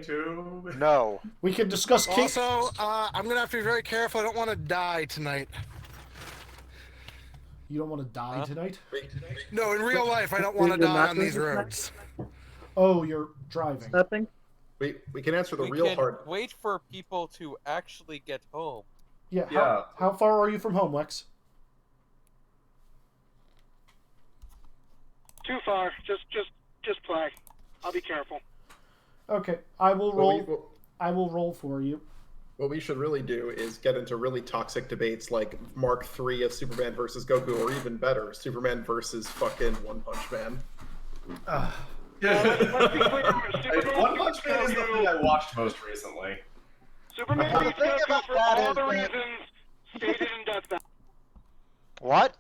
too? No. We can discuss King. Also, I'm gonna have to be very careful. I don't want to die tonight. You don't want to die tonight? No, in real life, I don't want to You're die not on doing these this tonight? roads. Oh, you're driving. Stepping? We can answer the We real can hard. wait for people to actually get home. Yeah. Yeah. How far are you from home, Lex? Too far. Just play. I'll be careful. Okay, I will Well, roll. I will roll for you. What we should really do is get into really toxic debates like Mark III of Superman versus Goku, or even better, Superman versus fucking One Punch Man. Let's be clear. One Punch Man is the thing I watched most recently. Superman The beats thing Goku about for that all is the that- reasons stated in Death Battle. What?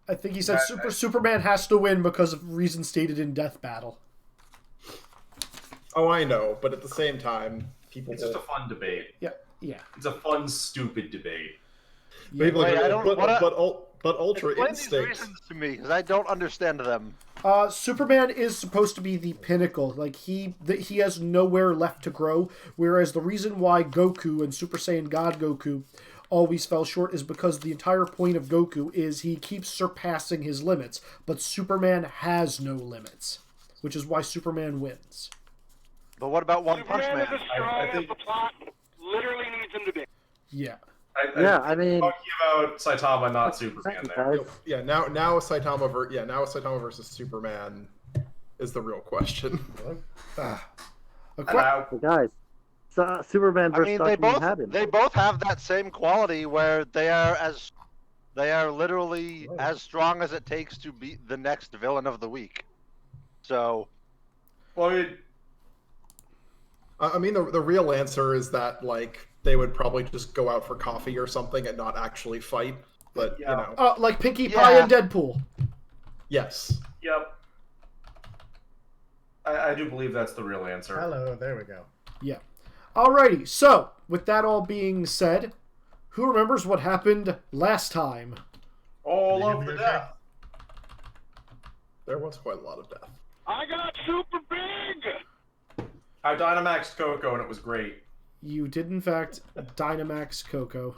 I think he said Superman has to win because of reasons stated in Death Battle. Oh, I know, but at the same time, people. It's just a fun debate. Yeah. Yeah. It's a fun, stupid debate. People Wait, agree, I don't- but, what I- but Ultra Explain these Instinct. reasons to me, because I don't understand them. Superman is supposed to be the pinnacle. Like he has nowhere left to grow. Whereas the reason why Goku and Super Saiyan God Goku always fell short is because the entire point of Goku is he keeps surpassing his limits. But Superman has no limits, which is why Superman wins. But what about One Punch Superman Man? is as strong I think- as the plot literally needs him to be. Yeah. Yeah, I mean... Talking about Saitama, not Superman there. Guys, Yeah, now Saitama versus Superman is the real question. Hello. guys. Superman I versus mean, Dr. they both have that same quality where they are literally as strong as it takes to beat the next villain of the week. So, Well, I mean, the real answer is that like they would probably just go out for coffee or something and not actually fight. But Yeah. you know, Like Pinkie Pie and Deadpool. yes. yep. I do believe that's the real answer. Hello, there we go. Yeah. Alrighty. So with that all being said, who remembers what happened last time? All Are you of gonna the be death. There was quite a lot of death. I got super big! I Dynamaxed Coco and it was great. You did, in fact, Dynamax Coco.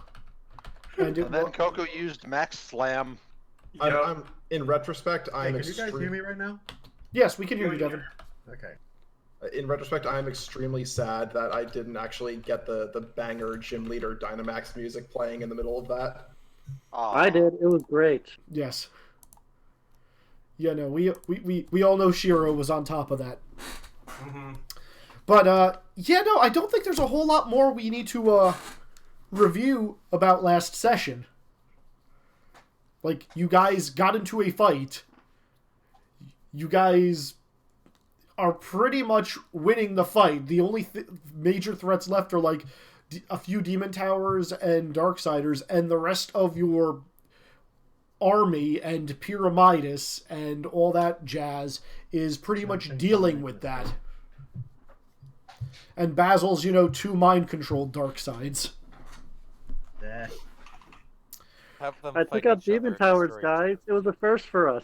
And it and then wa- Coco used Max Slam. Yep. I'm in retrospect, Hey, I'm can you guys hear me right now? Yes, we can hear you, Devin. Okay. in retrospect, I am extremely sad that I didn't actually get the banger Gym Leader Dynamax music playing in the middle of that. Aw. I did. It was great. Yes. Yeah, no, we all know Shiro was on top of that. Mm-hmm. But, yeah, no, I don't think there's a whole lot more we need to, review about last session. Like, you guys got into a fight. You guys are pretty much winning the fight. The only major threats left are, like, a few Demon Towers and Darksiders, and the rest of your army and Pyramidas and all that jazz is pretty much dealing with that. And Basil's, 2 mind-controlled dark sides. Eh. Have them I fight took out each other Demon and Towers, destroy guys. It was a first for us.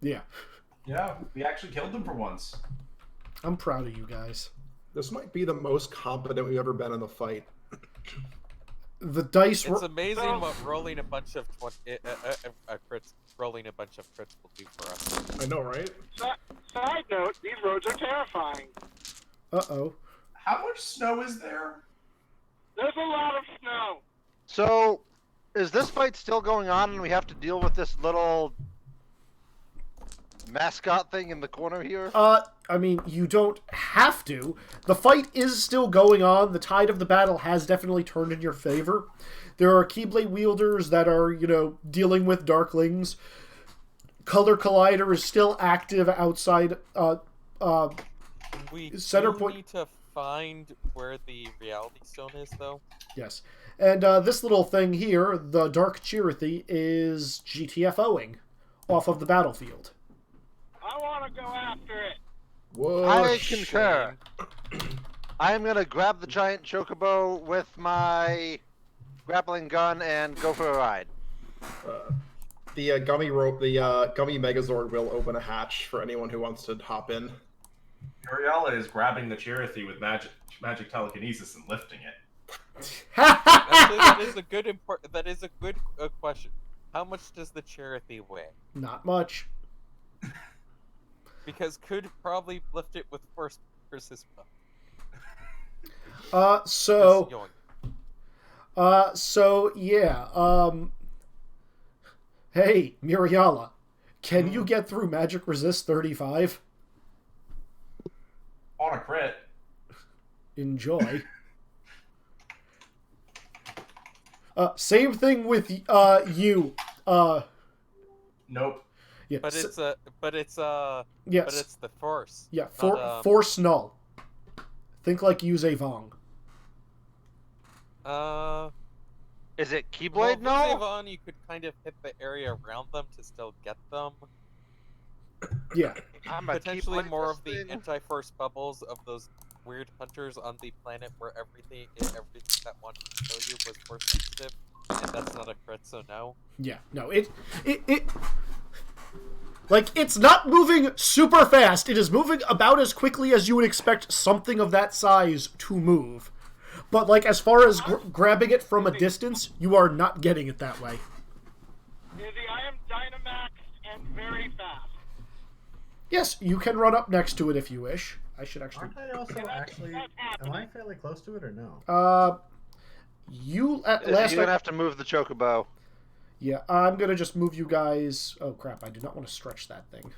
Yeah. Yeah, we actually killed them for once. I'm proud of you guys. This might be the most competent we've ever been in a fight. The dice It's were... amazing what rolling a bunch of crits, rolling a bunch of crits will do for us. I know, right? Side note, these roads are terrifying. Uh-oh. How much snow is there? There's a lot of snow. So, is this fight still going on and we have to deal with this little mascot thing in the corner here? I mean, you don't have to. The fight is still going on. The tide of the battle has definitely turned in your favor. There are Keyblade wielders that are, dealing with Darklings. Color Collider is still active outside, We Center do point- need to find where the reality stone is, though. yes. And this little thing here, the Dark Chirithy, is GTFOing off of the battlefield. I want to go after it. Whoa, I concur. I am gonna grab the giant chocobo with my grappling gun and go for a ride. The gummy Megazord will open a hatch for anyone who wants to hop in. Uriella is grabbing the Chirithy with magic telekinesis and lifting it. Actually, that is a good question. How much does the Chirithy weigh? Not much. Because could probably lift it with force versus spell. So Just yoink. yeah. Hey, Muriala, can you get through Magic Resist 35? On a crit. Enjoy. Same thing with you. Nope. Yeah, But it's yes. but it's the force. Yeah, not, force null. Think like use a Vong. Is it Well, Keyblade? No. on you could kind of hit the area around them to still get them. Yeah. I'm a Potentially Keyblade more this of the thing. anti-force bubbles of those weird hunters on the planet where everything that wanted to kill you was force sensitive, and that's not a crit, so no. Yeah. No, it like, it's not moving super fast. It is moving about as quickly as you would expect something of that size to move. But, like, as far as grabbing it from a distance, you are not getting it that way. Izzy, I am Dynamax and very fast. Yes, you can run up next to it if you wish. I should actually... Aren't I also actually... Am I fairly close to it or no? You... You're last gonna time... have to move the Chocobo. Yeah, I'm gonna just move you guys... Oh, crap, I do not want to stretch that thing.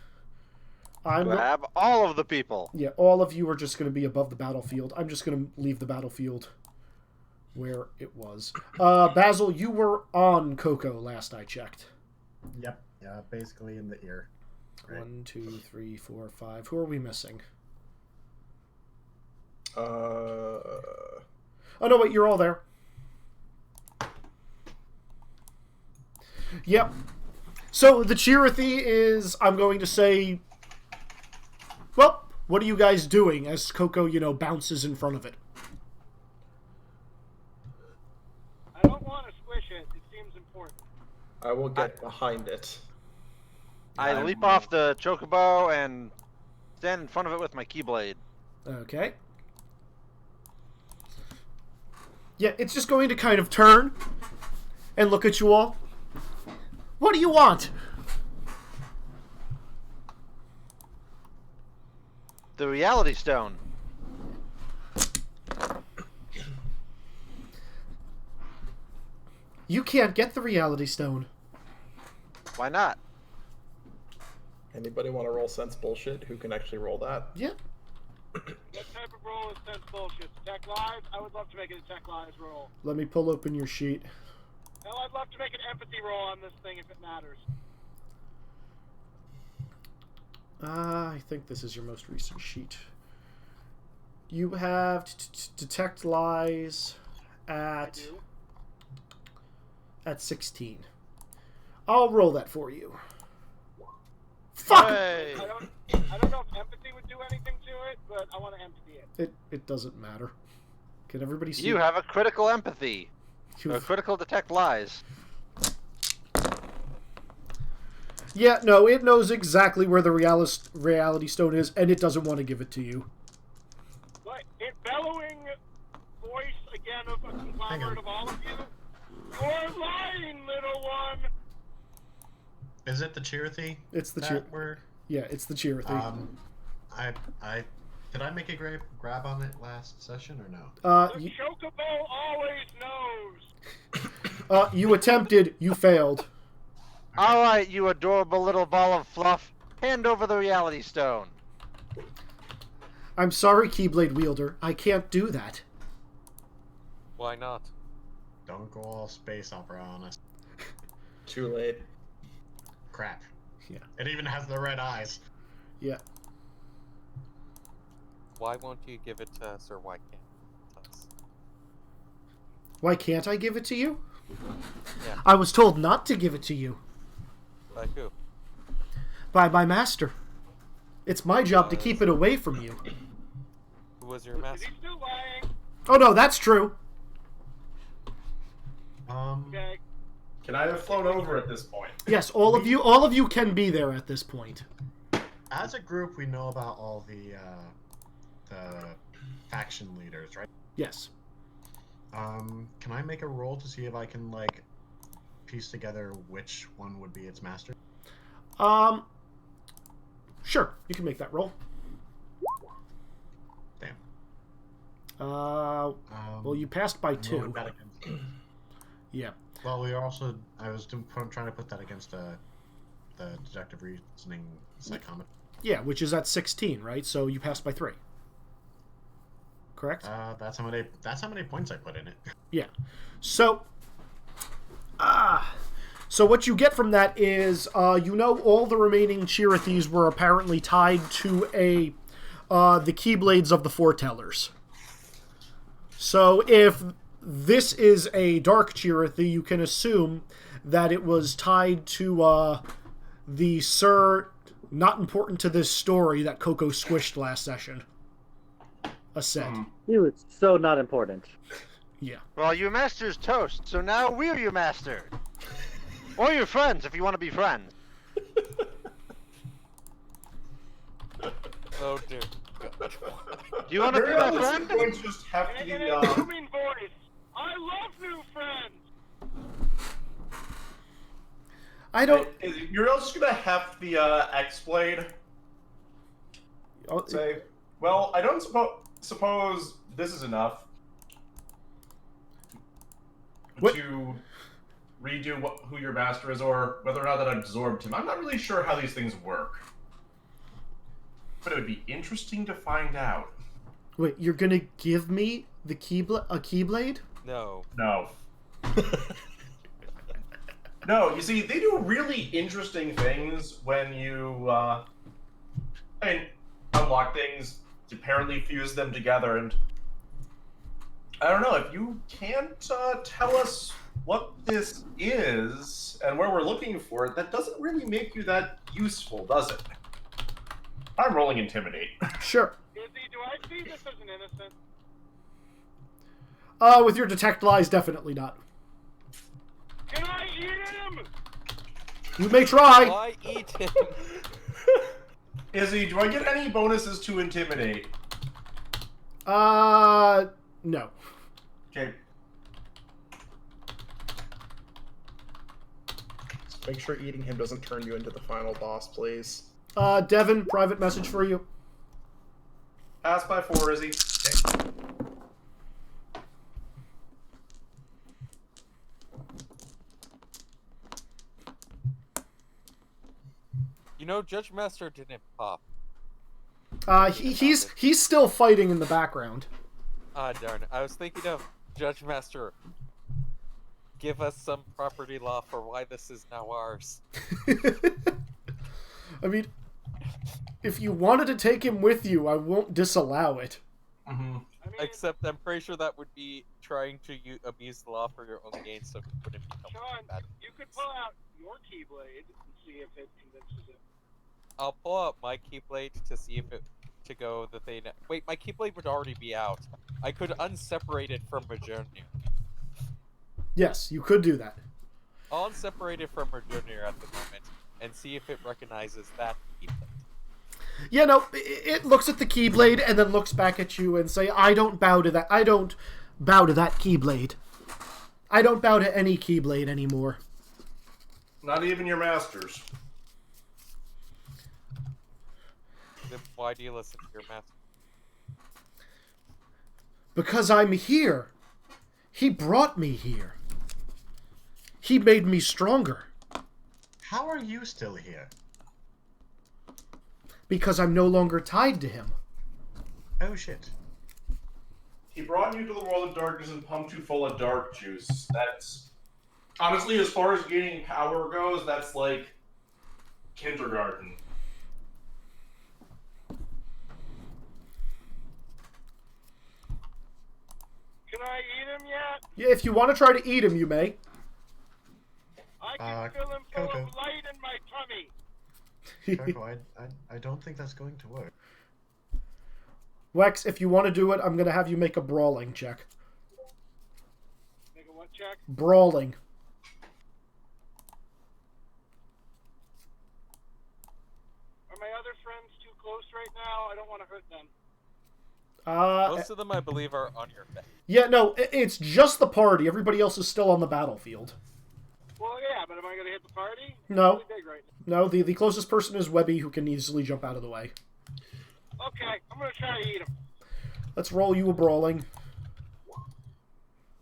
Grab all of the people. Yeah, all of you are just gonna be above the battlefield. I'm just gonna leave the battlefield where it was. Basil, you were on Coco last I checked. Yep. Yeah, basically in the ear. Right. 1, 2, 3, 4, 5. Who are we missing? Oh, no, wait, you're all there. Yep. So, the Chirithy is, I'm going to say... Well, what are you guys doing as Coco, bounces in front of it? I don't want to squish it. It seems important. I will get behind it. I leap off the Chocobo and stand in front of it with my Keyblade. Okay. Yeah, it's just going to kind of turn and look at you all. What do you want? The Reality Stone. You can't get the Reality Stone. Why not? Anybody want to roll sense bullshit? Who can actually roll that? Yeah. What type of roll is sense bullshit? Tech lives? I would love to make it a tech lives roll. Let me pull open your sheet. Hell, I'd love to make an empathy roll on this thing if it matters. I think this is your most recent sheet. You have detect lies at 16. I'll roll that for you. Fuck! Hey. I don't know if empathy would do anything to it, but I want to empathy it. It doesn't matter. Can everybody see? You have a critical empathy. A critical detect lies. Yeah, no, it knows exactly where the reality stone is, and it doesn't want to give it to you. But in bellowing voice again of a conglomerate of all of you, you're lying, little one. Is it the Chirithy? It's the Yeah, it's the Chirithy. Did I make a grab on it last session or no? The Chocobo always knows. You attempted, you failed. Alright, you adorable little ball of fluff. Hand over the Reality Stone. I'm sorry, Keyblade Wielder. I can't do that. Why not? Don't go all space opera on us. Too late. Crap. Yeah. It even has the red eyes. Yeah. Why won't you give it to us, or why can't you give it to us? Why can't I give it to you? Yeah. I was told not to give it to you. By who? By my master. It's my job to keep it away from you. Who was your Is master? he still lying? Oh no, that's true. Okay. Can I have flown over at this point? Yes, all of you can be there at this point. As a group, we know about all the faction leaders, right? Yes. Can I make a roll to see if I can like piece together which one would be its master? Sure, you can make that roll. Damn. Well, you passed by I'm rolling 2. that against- Yeah. Well, we also I was trying to put that against the deductive reasoning psychometry. Yeah, which is at 16, right? So you passed by 3. Correct? That's how many points I put in it. Yeah. So, so what you get from that is, all the remaining Chirithes were apparently tied to the Keyblades of the Foretellers. So if this is a Dark Chirithy, you can assume that it was tied to the Sir, not important to this story, that Coco squished last session. Said. He was so not important. Yeah. Well, your master's toast, so now we're your master. Or your friends, if you want to be friends. Oh dear. Do you want to be my friend? Going to just have Can I to get be, a booming voice? I love new friends. I don't... You're just gonna have the X-Blade say, well, I don't suppose this is enough to redo who your master is, or whether or not that absorbed him. I'm not really sure how these things work, but it would be interesting to find out. Wait, you're gonna give me the Keyblade? No. No. No, you see, they do really interesting things when you, unlock things, apparently fuse them together, and I don't know, if you can't tell us what this is and where we're looking for it, that doesn't really make you that useful, does it? I'm rolling Intimidate. Sure. Izzy, do I see this as an innocent? With your Detect Lies, definitely not. Can I eat him? You may try! Why eat him? Izzy, do I get any bonuses to Intimidate? No. Okay. Make sure eating him doesn't turn you into the final boss, please. Devin, private message for you. Pass by 4, Izzy. You know, Judge Master didn't pop. He's still fighting in the background. Ah, darn it. I was thinking of Judge Master. Give us some property law for why this is now ours. I mean, if you wanted to take him with you, I won't disallow it. Mm-hmm. I mean, Except I'm pretty sure that would be trying to abuse the law for your own gain, so it wouldn't be helpful. Sean, Bad. you could pull out your Keyblade and see if it convinces it. I'll pull out my Keyblade to see if it to go the thing. Wait, my Keyblade would already be out. I could unseparate it from Majornir. Yes, you could do that. I'll unseparate it from Majornir at the moment and see if it recognizes that Keyblade. Yeah, no, it looks at the Keyblade and then looks back at you and say, I don't bow to that. I don't bow to that Keyblade. I don't bow to any Keyblade anymore. Not even your masters. Then why do you listen to your master? Because I'm here. He brought me here. He made me stronger. How are you still here? Because I'm no longer tied to him. Oh shit. He brought you to the world of darkness and pumped you full of dark juice. That's... Honestly, as far as gaining power goes, that's like... kindergarten. Can I eat him yet? Yeah, if you want to try to eat him, you may. I can fill him full Coco. of light in my tummy. Coco, I don't think that's going to work. Wex, if you want to do it, I'm going to have you make a brawling check. Make a what check? Brawling. Are my other friends too close right now? I don't want to hurt them. Most of them, I believe, are on your bed. Yeah, no, it's just the party. Everybody else is still on the battlefield. Well, yeah, but am I going to hit the party? No. It's really big right now. No, the closest person is Webby, who can easily jump out of the way. Okay, I'm going to try to eat him. Let's roll you a brawling.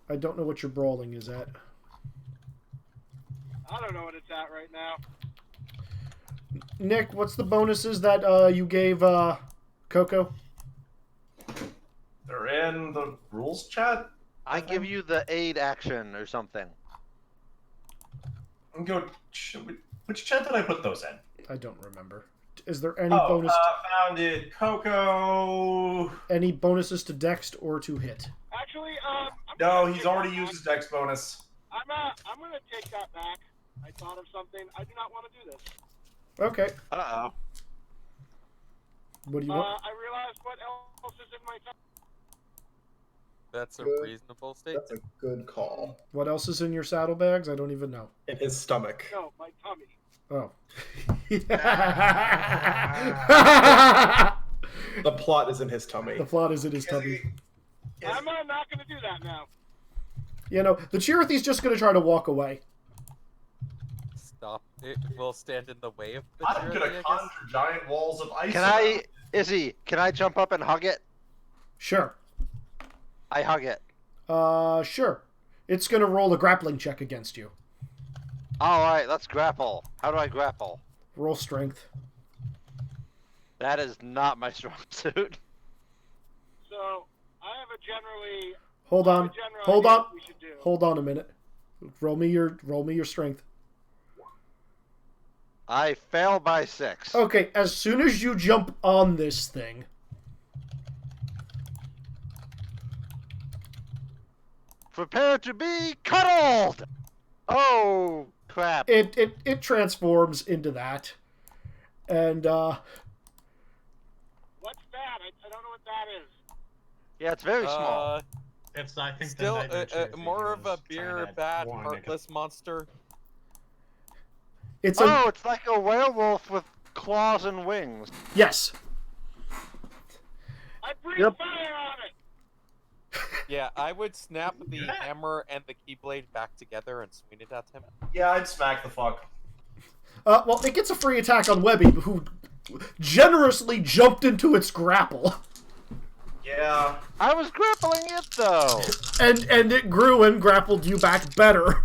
I don't know what your brawling is at. I don't know what it's at right now. Nick, what's the bonuses that you gave Coco? They're in the rules chat. I give you the aid action or something. Go. Which chat did I put those in? I don't remember. Is there any bonus? Found it. Coco. Any bonuses to Dex or to hit? Actually, No, he's already used his Dex bonus. I'm going to take that back. I thought of something. I do not want to do this. Okay. Uh-oh. What do you want? I realized what else is in my tummy. That's a Good. reasonable statement. That's a good call. What else is in your saddlebags? I don't even know. In his stomach. No, my tummy. Oh. The plot is in his tummy. The plot is in his tummy. I'm not going to do that now. You know, the Chirithy's just going to try to walk away. Stop. It will stand in the way of the I'm Charity, gonna I guess. conjure giant walls of ice. Can around I, it. Izzy, can I jump up and hug it? Sure. I hug it. Sure. It's going to roll a grappling check against you. Alright, let's grapple. How do I grapple? Roll strength. That is not my strong suit. So, I have a generally... Hold I have on. a general Hold idea on. what we should do. Hold on a minute. Roll me your strength. I fail by 6. Okay, as soon as you jump on this thing, Prepare to be cuddled! Oh, crap. it transforms into that. And What's that? I don't know what that is. Yeah, it's very small. It's I think Still, the Nightmare Cherry more of a was trying beer, to bad, warn Nick. heartless monster. it's Oh, it's like a werewolf with claws and wings. yes. I breathe Yep. fire on it! Yeah, I would snap the hammer and the keyblade back together and swing it at him. Yeah, I'd smack the fuck. Well, it gets a free attack on Webby, who generously jumped into its grapple. Yeah. I was grappling it, though. And it grew and grappled you back better.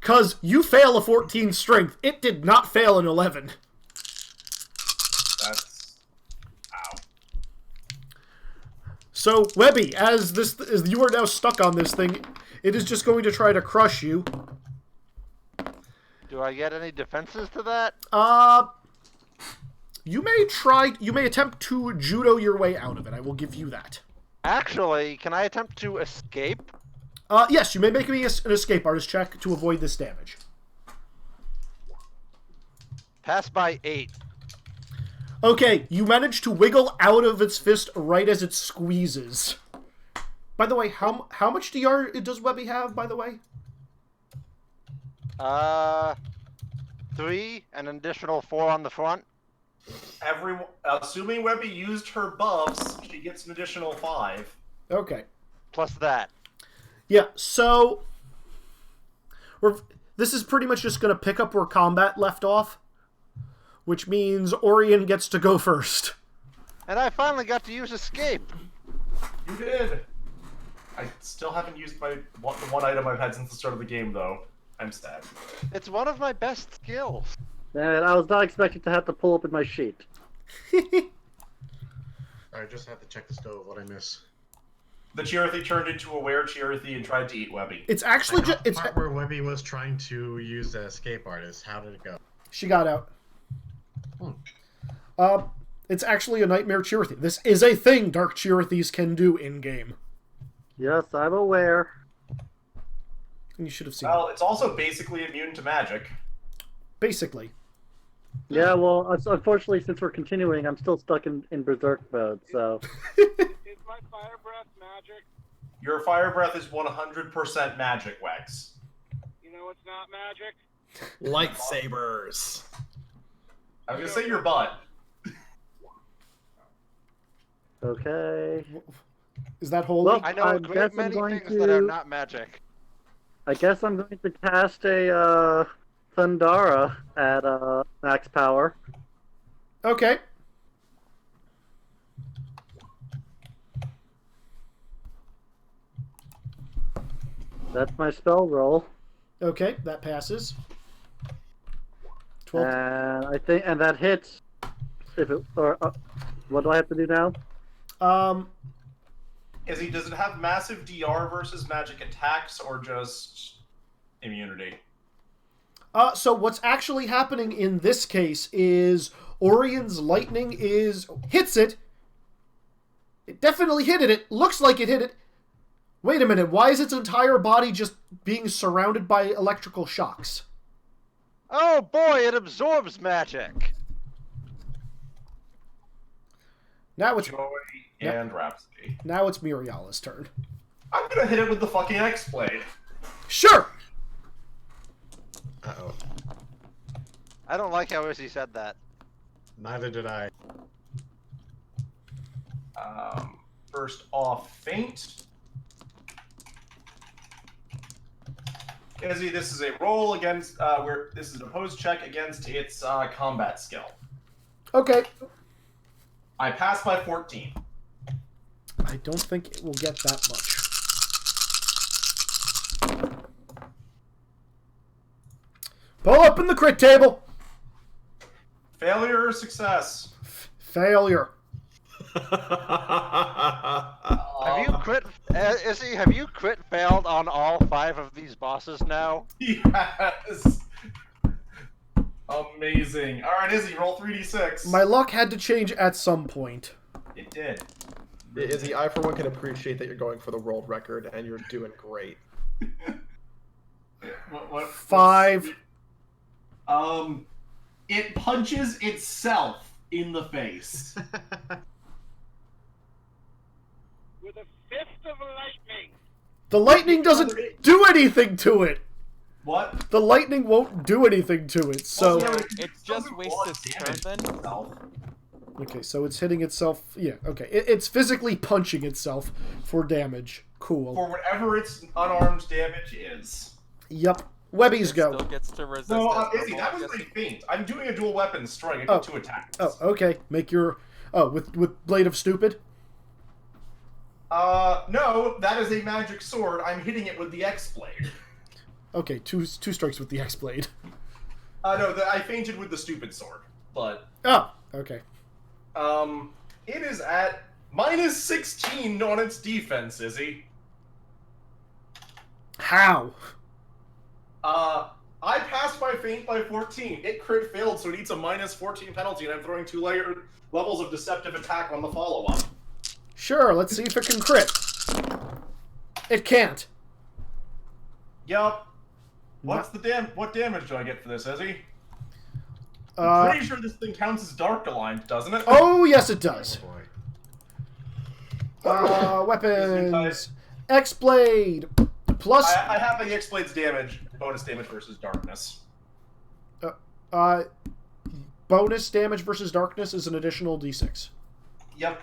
Cause you fail a 14 strength. It did not fail an 11. That's. Ow. So, Webby, as you are now stuck on this thing, it is just going to try to crush you. Do I get any defenses to that? You may attempt to judo your way out of it. I will give you that. Actually, can I attempt to escape? Yes, you may make me an escape artist check to avoid this damage. Pass by 8. Okay, you manage to wiggle out of its fist right as it squeezes. By the way, how much DR does Webby have, by the way? 3, and an additional 4 on the front. Assuming Webby used her buffs, she gets an additional 5. Okay. Plus that. Yeah, so this is pretty much just going to pick up where combat left off, which means Orion gets to go first. And I finally got to use escape. You did. I still haven't used the one item I've had since the start of the game, though. I'm sad. It's one of my best skills. And I was not expecting to have to pull open my sheet. I just have to check the stove. What I miss? The Chirithy turned into a Were-Chirithy and tried to eat Webby. It's actually just The part where Webby was trying to use the escape artist. How did it go? she got out. It's actually a Nightmare Chirithy. This is a thing Dark Chirithys can do in game. Yes, I'm aware. You should have seen Well, it. it's also basically immune to magic. Basically. Yeah, well, unfortunately, since we're continuing, I'm still stuck in Berserk mode, so... Is my fire breath magic? Your fire breath is 100% magic, Wex. You know what's not magic? Lightsabers. I was gonna say your butt. Okay. Is that holy? Well, I know I a guess great I'm many going things that are to- not magic. I guess I'm going to cast a Thundara at max power. Okay. That's my spell roll. Okay, that passes. 12. And I think, and that hits. If it, or what do I have to do now? Does it have massive DR versus magic attacks or just immunity? So what's actually happening in this case is Orion's lightning hits it. It definitely hit it. It looks like it hit it. Wait a minute, why is its entire body just being surrounded by electrical shocks? Oh boy, it absorbs magic. Now it's Joy and Rhapsody. Miriala's turn. I'm gonna hit it with the fucking X-Blade. Sure. Uh-oh. I don't like how Izzy said that. Neither did I. First off, feint. Izzy, this is a roll against where this is an opposed check against its combat skill. Okay. I passed by 14. I don't think it will get that much. Pull up in the crit table. Failure or success? Failure. Have you crit, Izzy? Have you crit failed on all 5 of these bosses now? Yes. Amazing. All right, Izzy, roll 3d6. My luck had to change at some point. It did. Izzy, I for one can appreciate that you're going for the world record, and you're doing great. What, 5. It punches itself in the face. With a fist of lightning. The lightning doesn't do anything to it. What? The lightning won't do anything to it. So Well, It just wastes its turn then? okay, so it's hitting itself. Yeah, okay. It's physically punching itself for damage. Cool. For whatever its unarmed damage is. Yep. Webbies go. Still gets to resist No, it. Izzy, that was a feint. I'm doing a dual weapon strike. I Oh. get 2 attacks. Oh, okay. Make your with Blade of Stupid. No, that is a magic sword. I'm hitting it with the X-Blade. Okay, two strikes with the X Blade. No, I fainted with the stupid sword. But, Oh, okay. it is at minus 16 on its defense, Izzy. How? I passed my feint by 14. It crit failed, so it needs a minus 14 penalty, and I'm throwing 2 levels of deceptive attack on the follow-up. Sure, let's see if it can crit. It can't. Yup. What damage do I get for this, Izzy? I'm Uh, pretty sure this thing counts as Dark Aligned, doesn't it? oh, yes, it does. Oh boy. Weapons. X Blade. Plus. I have the X-Blade's damage, bonus damage versus darkness. Bonus damage versus darkness is an additional d6. Yep.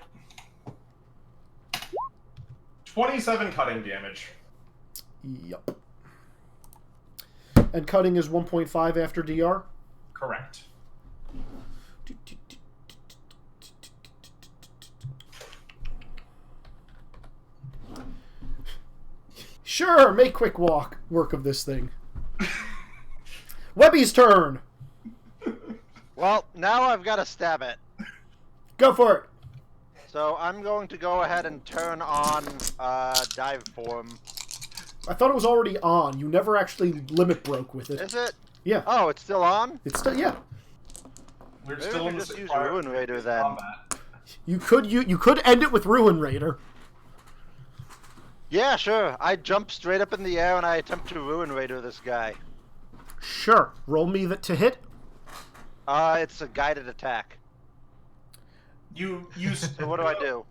27 cutting damage. Yep. And cutting is 1.5 after DR? Correct. Sure, make quick work of this thing. Webby's turn. Well, now I've got to stab it. Go for it. So I'm going to go ahead and turn on dive form. I thought it was already on. You never actually limit broke with it. Is it? Yeah. Oh, it's still on? It's still, yeah. We're Maybe still we in the just use fire- Ruin Raider then. combat. You could end it with Ruin Raider. Yeah, sure. I jump straight up in the air and I attempt to Ruin Raider this guy. Sure. Roll me to hit. It's a guided attack. You So what do I do?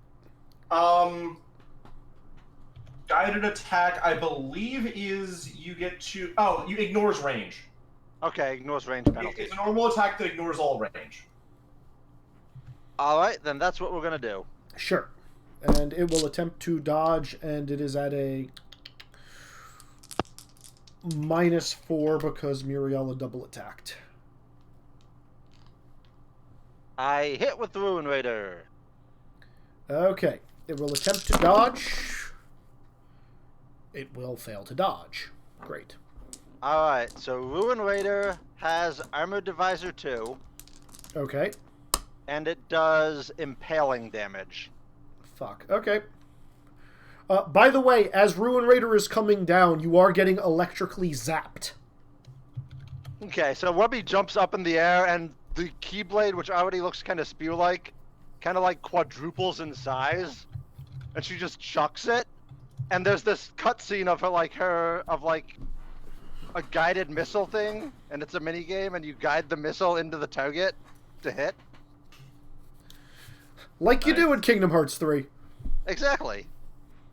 Guided attack, I believe, is you get to... Oh, you ignores range. Okay, ignores range penalty. It's a normal attack that ignores all range. Alright, then that's what we're gonna do. Sure. And it will attempt to dodge, and it is at a -4 because Muriela double attacked. I hit with the Ruin Raider. Okay, it will attempt to dodge. It will fail to dodge. Great. Alright, so Ruin Raider has Armored Divisor 2, Okay. and it does impaling damage. Fuck. Okay. By the way, as Ruin Raider is coming down, you are getting electrically zapped. Okay, so Webby jumps up in the air, and the Keyblade, which already looks kind of spear-like, kind of like quadruples in size, and she just chucks it. And there's this cutscene of her a guided missile thing, and it's a mini game, and you guide the missile into the target to hit. Like you do in Kingdom Hearts 3. Exactly.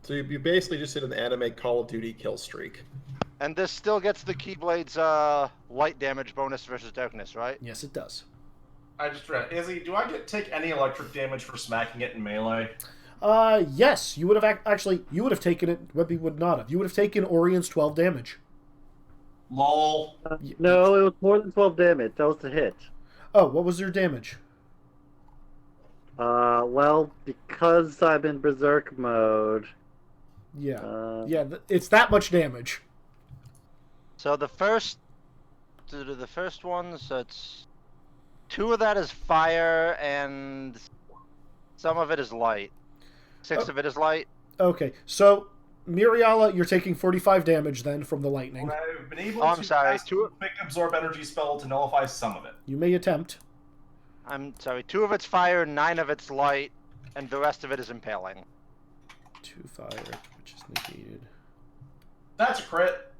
So you basically just did an anime Call of Duty kill streak. And this still gets the Keyblade's light damage bonus versus darkness, right? Yes, it does. I just read. Izzy, do I take any electric damage for smacking it in melee? Yes, you would have you would have taken it. Webby would not have. You would have taken Orion's 12 damage. Lol. No, it was more than 12 damage. That was the hit. Oh, what was your damage? Well, because I'm in Berserk mode. Yeah. It's that much damage. So the first one, so it's 2 of that is fire, and some of it is light. 6 of it is light. Okay, so Muriela, you're taking 45 damage then from the lightning. I've been able I'm to sorry, cast a quick absorb energy spell to nullify some of it. You may attempt. I'm sorry, 2 of it's fire, 9 of it's light, and the rest of it is impaling. 2 fire, which is negated. That's a crit.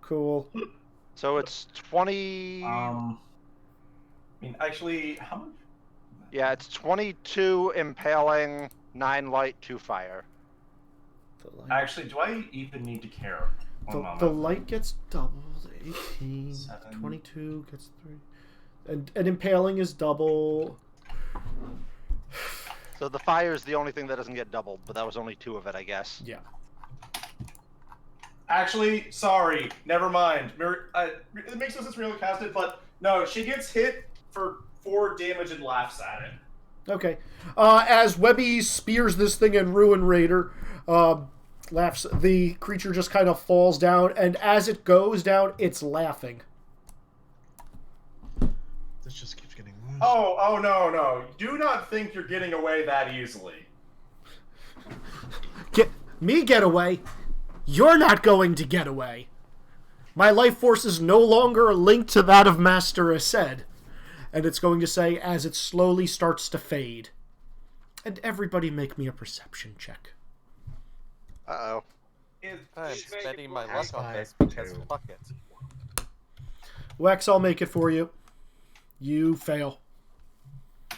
Cool. So it's 20. I mean, actually, how much? Yeah, it's 22 impaling, 9 light, 2 fire. The light, Actually, do I even need to care? One moment. the light gets doubled. 18. 7. 22 gets 3. And impaling is double. So the fire is the only thing that doesn't get doubled, but that was only 2 of it, I guess. Yeah. Actually, sorry, never mind. It makes no sense for me to cast it, but no, she gets hit for 4 damage and laughs at it. Okay. As Webby spears this thing in Ruin Raider, laughs, the creature just kind of falls down, and as it goes down, it's laughing. This just keeps getting worse. Oh, no. Do not think you're getting away that easily. Get away? You're not going to get away. My life force is no longer linked to that of Master Aced. And it's going to say as it slowly starts to fade. And everybody make me a perception check. Uh-oh. I'm spending my luck on this Five, because 2. fuck it. Wex, I'll make it for you. You fail.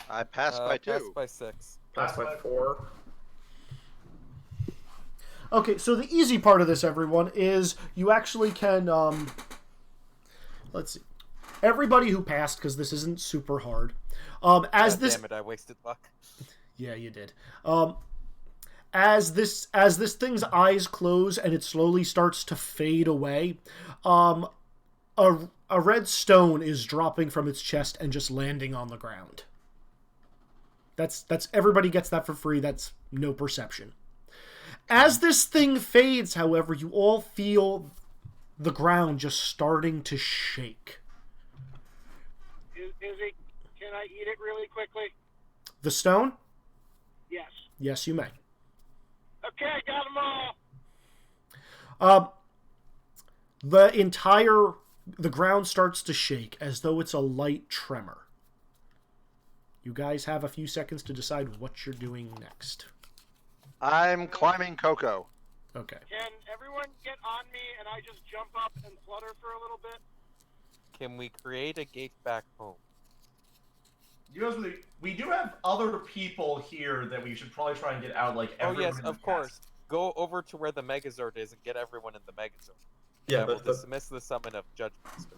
I passed by 2. Passed by 6. Passed by 4. Okay, so the easy part of this, everyone, is you actually can, let's see. Everybody who passed, because this isn't super hard, Damn it, I wasted luck. Yeah, you did. As this thing's eyes close and it slowly starts to fade away, a red stone is dropping from its chest and just landing on the ground. That's everybody gets that for free. That's no perception. As this thing fades, however, you all feel the ground just starting to shake. Can I eat it really quickly? The stone? Yes. Yes, you may. Okay, got them all. The ground starts to shake as though it's a light tremor. You guys have a few seconds to decide what you're doing next. I'm climbing Coco. Okay. Can everyone get on me and I just jump up and flutter for a little bit? Can we create a gate back home? We do have other people here that we should probably try and get out, like Oh everyone yes, in the of course. Go over to where the Megazord is and get everyone in the Megazord. Yeah, we'll the- dismiss the summon of Judge Master.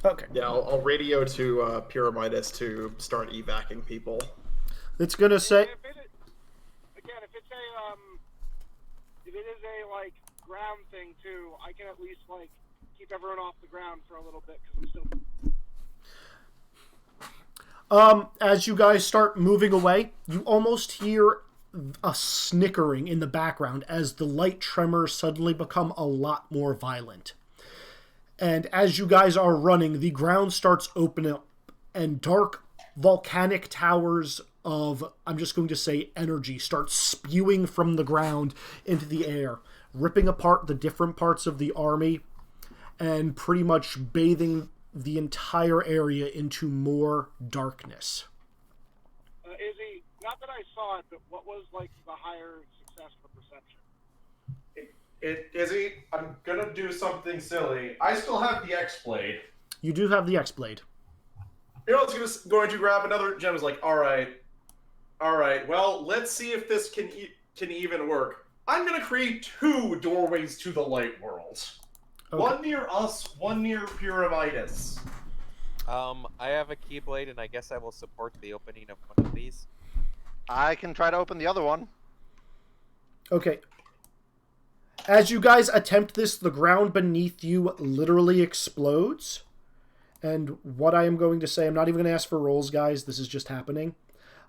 Okay. Yeah, I'll radio to Pyramidas to start evacing people. It's gonna say... if it is a like ground thing too, I can at least like keep everyone off the ground for a little bit because I'm still. As you guys start moving away, you almost hear a snickering in the background as the light tremors suddenly become a lot more violent. And as you guys are running, the ground starts opening up, and dark volcanic towers of, I'm just going to say, energy start spewing from the ground into the air, ripping apart the different parts of the army, and pretty much bathing the entire area into more darkness. Izzy, not that I saw it, but what was like the higher success for perception? Izzy, I'm gonna do something silly. I still have the X-Blade. You do have the X-Blade. You know, I was going to grab another gem. I was like, all right. Well, let's see if this can even work. I'm gonna create 2 doorways to the light world. Okay. One near us, one near Pyramidas. I have a Keyblade, and I guess I will support the opening of one of these. I can try to open the other one. Okay. As you guys attempt this, the ground beneath you literally explodes. And what I am going to say, I'm not even going to ask for rolls, guys. This is just happening.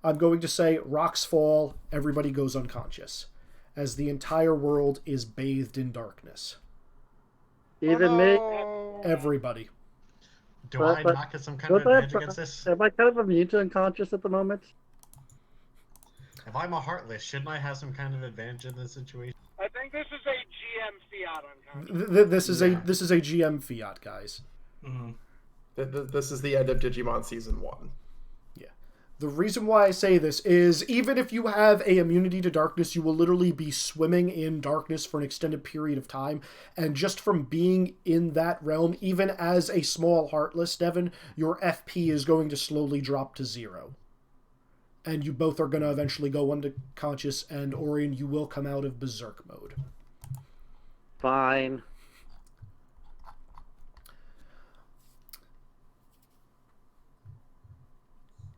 I'm going to say rocks fall, everybody goes unconscious, as the entire world is bathed in darkness. Even me. Everybody. Do But- I but- not get some kind of advantage against this? Am I kind of immune to unconscious at the moment? If I'm a Heartless, shouldn't I have some kind of advantage in this situation? I think this is a GM fiat unconscious. This is a GM fiat, guys. This is the end of Digimon Season 1. The reason why I say this is even if you have a immunity to darkness, you will literally be swimming in darkness for an extended period of time. And just from being in that realm, even as a small Heartless, Devin, your FP is going to slowly drop to 0. And you both are going to eventually go unconscious, and Orion, you will come out of Berserk mode. Fine.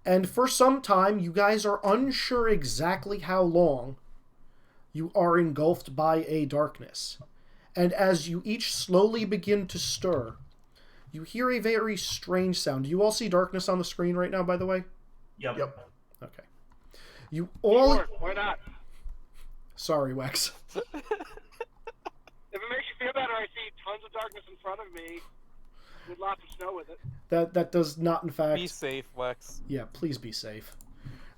And for some time, you guys are unsure exactly how long you are engulfed by a darkness. And as you each slowly begin to stir, you hear a very strange sound. Do you all see darkness on the screen right now, by the way? Yep. Okay. You all... Sure, why not? Sorry, Wex. If it makes you feel better, I see tons of darkness in front of me with lots of snow with it. That does not, in fact... Be safe, Wex. Yeah, please be safe.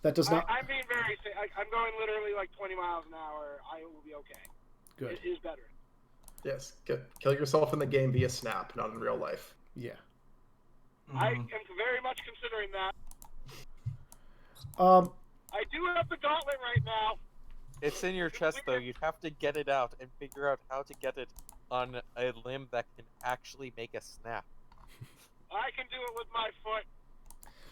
That does not... I'm being very safe. I'm going literally like 20 miles an hour. I will be okay. Good. It is better. Yes, kill yourself in the game via snap, not in real life. Yeah. I am very much considering that. I do have the gauntlet right now. It's in your chest, though. You'd have to get it out and figure out how to get it on a limb that can actually make a snap. I can do it with my foot.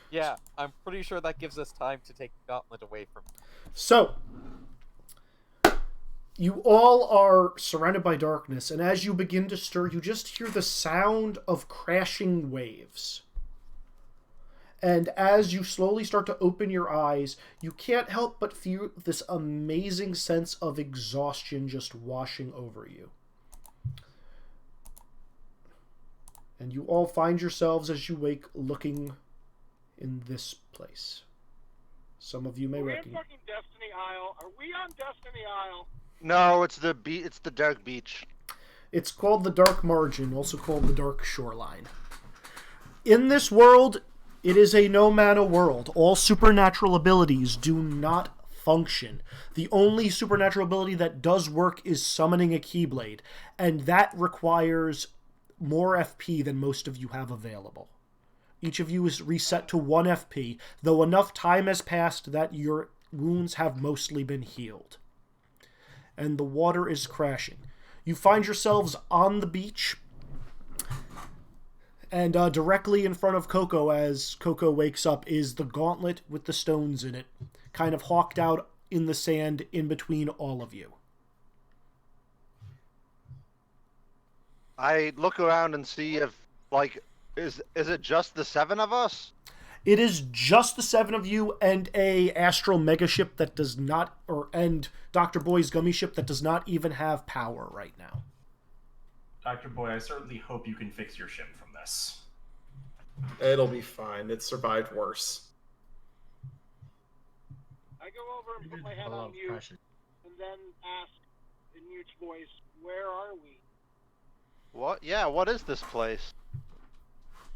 Yeah, I'm pretty sure that gives us time to take the gauntlet away from you. So, you all are surrounded by darkness, and as you begin to stir, you just hear the sound of crashing waves. And as you slowly start to open your eyes, you can't help but feel this amazing sense of exhaustion just washing over you. And you all find yourselves, as you wake, looking in this place. Some of you may Are we in recognize... fucking Destiny Isle? Are we on Destiny Isle? No, it's the It's the dark beach. It's called the Dark Margin, also called the Dark Shoreline. In this world, it is a no-mana world. All supernatural abilities do not function. The only supernatural ability that does work is summoning a Keyblade, and that requires more FP than most of you have available. Each of you is reset to 1 FP, though enough time has passed that your wounds have mostly been healed. And the water is crashing. You find yourselves on the beach, and directly in front of Coco, as Coco wakes up, is the gauntlet with the stones in it, kind of hawked out in the sand in between all of you. I look around and see if, like, is it just the 7 of us? It is just the 7 of you and a astral megaship that does not, or and Dr. Boy's gummy ship that does not even have power right now. Dr. Boy, I certainly hope you can fix your ship from this. It'll be fine. It survived worse. I go over and put my A head lot on of mute pressure. and then ask in mute's voice, where are we? What? Yeah, what is this place?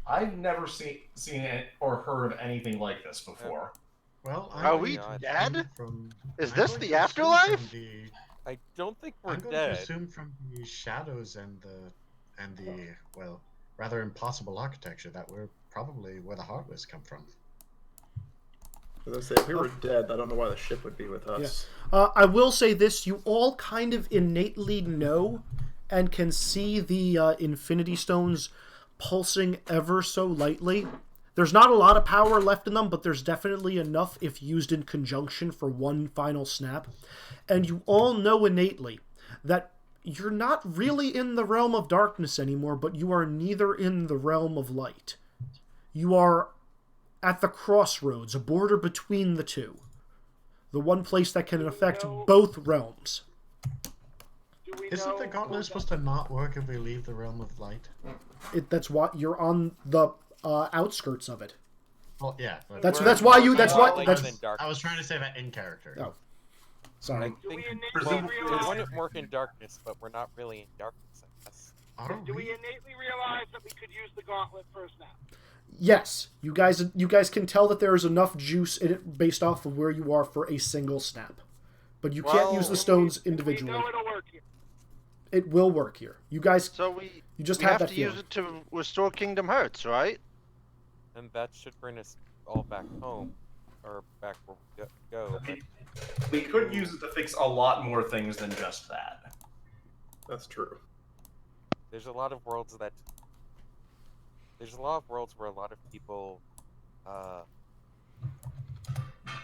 I've never seen it or heard of anything like this before. Well, Are we dead? Is this the afterlife? I don't think we're I'm going dead. to assume from the shadows and the well, rather impossible architecture that we're probably where the hardwares come from. As I say, if we were dead, I don't know why the ship would be with us. I will say this, you all kind of innately know and can see the Infinity Stones pulsing ever so lightly. There's not a lot of power left in them, but there's definitely enough if used in conjunction for one final snap. And you all know innately that you're not really in the realm of darkness anymore, but you are neither in the realm of light. You are at the crossroads, a border between the two. The one place that can affect both realms. Isn't the gauntlet supposed to not work if we leave the realm of light? That's why you're on the outskirts of it. Well, yeah. That's why you. That's why. Light That's. than dark. I was trying to say that in character. Oh, sorry. I think Presumably well, it's- it wouldn't work in darkness, but we're not really in darkness, I guess. Are Do we we? innately realize that we could use the gauntlet for a snap? Yes, you guys can tell that there is enough juice in it based off of where you are for a single snap, but you can't use the stones individually. We know it'll work here. It will work here. You guys, So we you just we have have that to feeling. use it to restore Kingdom Hearts, right? And that should bring us all back home, or back where we go. But We could use it to fix a lot more things than just that. That's true. there's a lot of worlds that there's a lot of worlds where a lot of people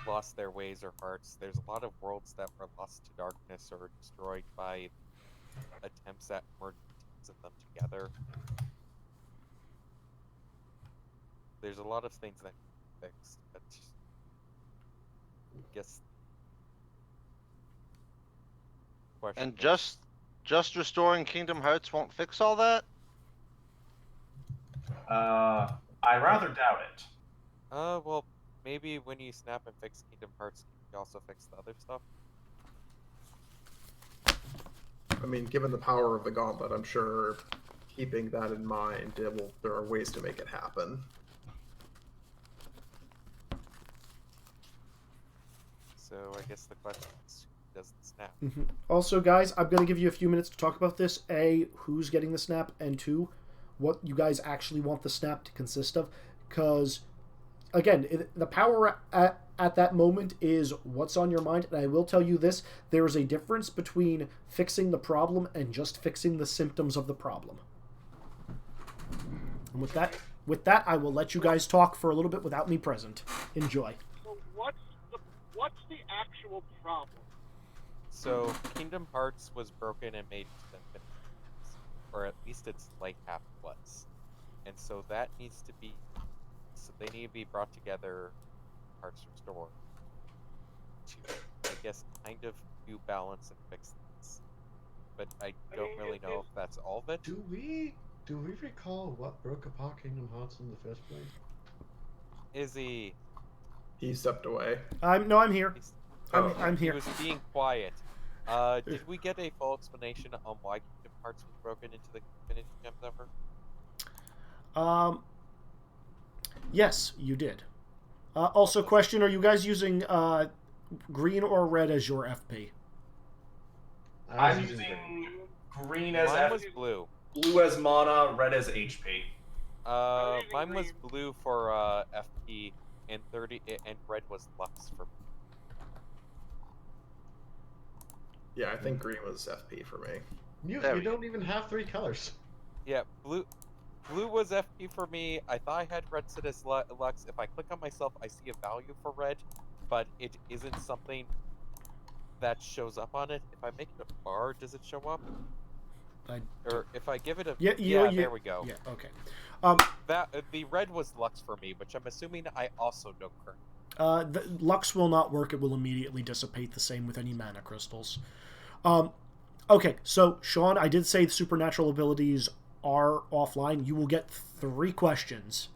lost their ways or hearts. There's a lot of worlds that were lost to darkness or destroyed by attempts at merging teams of them together. There's a lot of things that can be fixed, but I guess. And just restoring Kingdom Hearts won't fix all that? I rather doubt it. Well, maybe when you snap and fix Kingdom Hearts, you also fix the other stuff. I mean, given the power of the gauntlet, I'm sure keeping that in mind, there are ways to make it happen. So I guess the question is, who does the snap? Also, guys, I'm going to give you a few minutes to talk about this. A, who's getting the snap, and two, what you guys actually want the snap to consist of. Because, again, the power at that moment is what's on your mind. And I will tell you this, there is a difference between fixing the problem and just fixing the symptoms of the problem. And with that, I will let you guys talk for a little bit without me present. Enjoy. So what's the actual problem? So Kingdom Hearts was broken and made into Infinity Gems, or at least its light half was, and so that needs to be. So they need to be brought together, Hearts Restored, to I guess kind of do balance and fix things. But I don't really know if that's all of it. Do we recall what broke apart Kingdom Hearts in the first place? Izzy, He stepped away. I'm here. he's- I'm he here. was being quiet. Did we get a full explanation on why Kingdom Hearts was broken into the Infinity Gems ever? Yes, you did. Also, question: are you guys using green or red as your FP? I I'm was using green as Mine F, was blue. blue as mana, red as HP. using Mine was green. blue for FP, and and red was Lux for. Yeah, I think green was FP for me. You There we don't even have 3 colors. Yeah, blue was FP for me. I thought I had red set as Lux. If I click on myself, I see a value for red, but it isn't something that shows up on it. If I make it a bar, does it show up? Or if I give it a Yeah, there we go. Yeah, okay. That the red was Lux for me, which I'm assuming I also know currently. Lux will not work. It will immediately dissipate. The same with any mana crystals. Okay, so Sean, I did say the supernatural abilities are offline. You will get 3 questions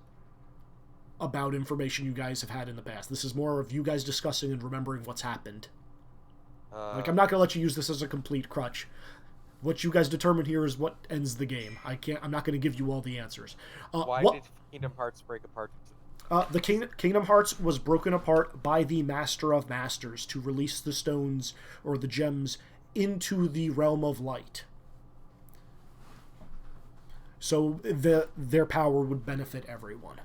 about information you guys have had in the past. This is more of you guys discussing and remembering what's happened. I'm not gonna let you use this as a complete crutch. What you guys determine here is what ends the game. I'm not gonna give you all the answers. Why did Kingdom Hearts break apart? The Kingdom Hearts was broken apart by the Master of Masters to release the stones or the gems into the realm of light. So their power would benefit everyone.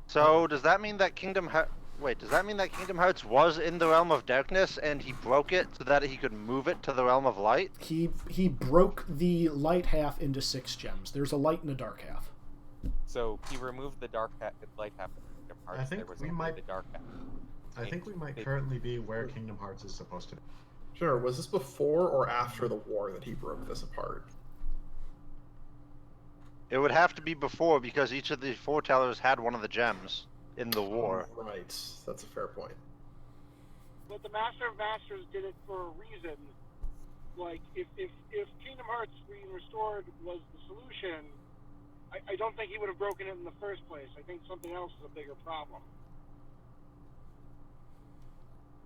So does that mean that Kingdom Hearts was in the realm of darkness and he broke it so that he could move it to the realm of light? He broke the light half into 6 gems. There's a light and a dark half. So he removed the light half of Kingdom Hearts. I think there was we only might- the dark half. I think we might currently be where Kingdom Hearts is supposed to be. Sure. Was this before or after the war that he broke this apart? It would have to be before because each of the foretellers had one of the gems in the war. Right. That's a fair point. But the Master of Masters did it for a reason. Like, if Kingdom Hearts being restored was the solution, I don't think he would have broken it in the first place. I think something else is a bigger problem.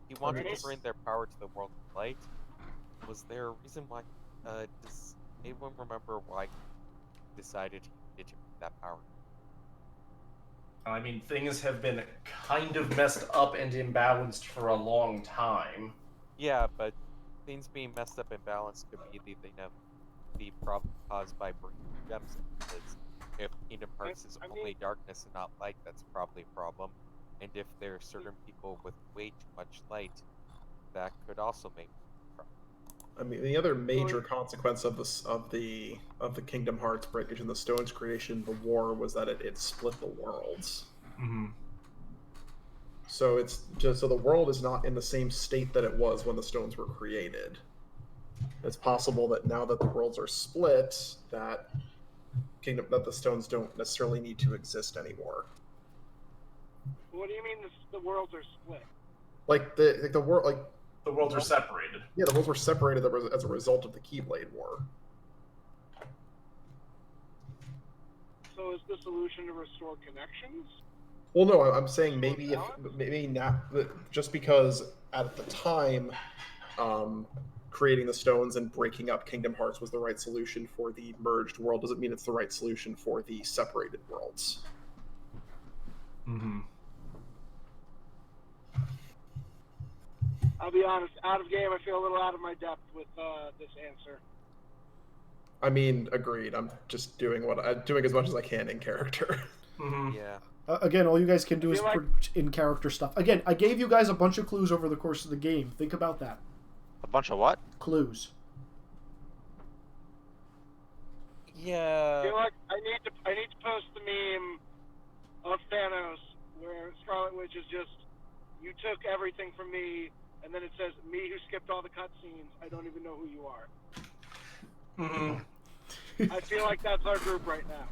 He wanted to bring their power to the world of light. Was there a reason why? Does anyone remember why he decided he needed to bring that power? I mean, things have been kind of messed up and imbalanced for a long time. Yeah, but things being messed up and balanced could be the problem caused by bringing gems in. Because if Kingdom Hearts is only darkness and not light, that's probably a problem. And if there are certain people with way too much light, that could also make a problem. I mean, the other major consequence of the Kingdom Hearts breakage and the Stones creation, the war, was that it split the worlds. Mm-hmm. So it's just so the world is not in the same state that it was when the Stones were created. It's possible that now that the worlds are split, that the Stones don't necessarily need to exist anymore. What do you mean the worlds are split? Like the world, like The worlds are separated. yeah, the worlds were separated as a result of the Keyblade War. So is the solution to restore connections? Well, no, I'm saying maybe now, just because at the time, creating the stones and breaking up Kingdom Hearts was the right solution for the merged world doesn't mean it's the right solution for the separated worlds. Mm-hmm. I'll be honest, out of game, I feel a little out of my depth with this answer. I mean, agreed. I'm just doing as much as I can in character. Mm-hmm. Yeah. Again, all you guys can do is feel like- put in-character stuff. Again, I gave you guys a bunch of clues over the course of the game. Think about that. A bunch of what? Clues. I Yeah. feel like I need to post the meme of Thanos where Scarlet Witch is just, you took everything from me, and then it says, me who skipped all the cutscenes, I don't even know who you are. Mm-hmm. I feel like that's our group right now.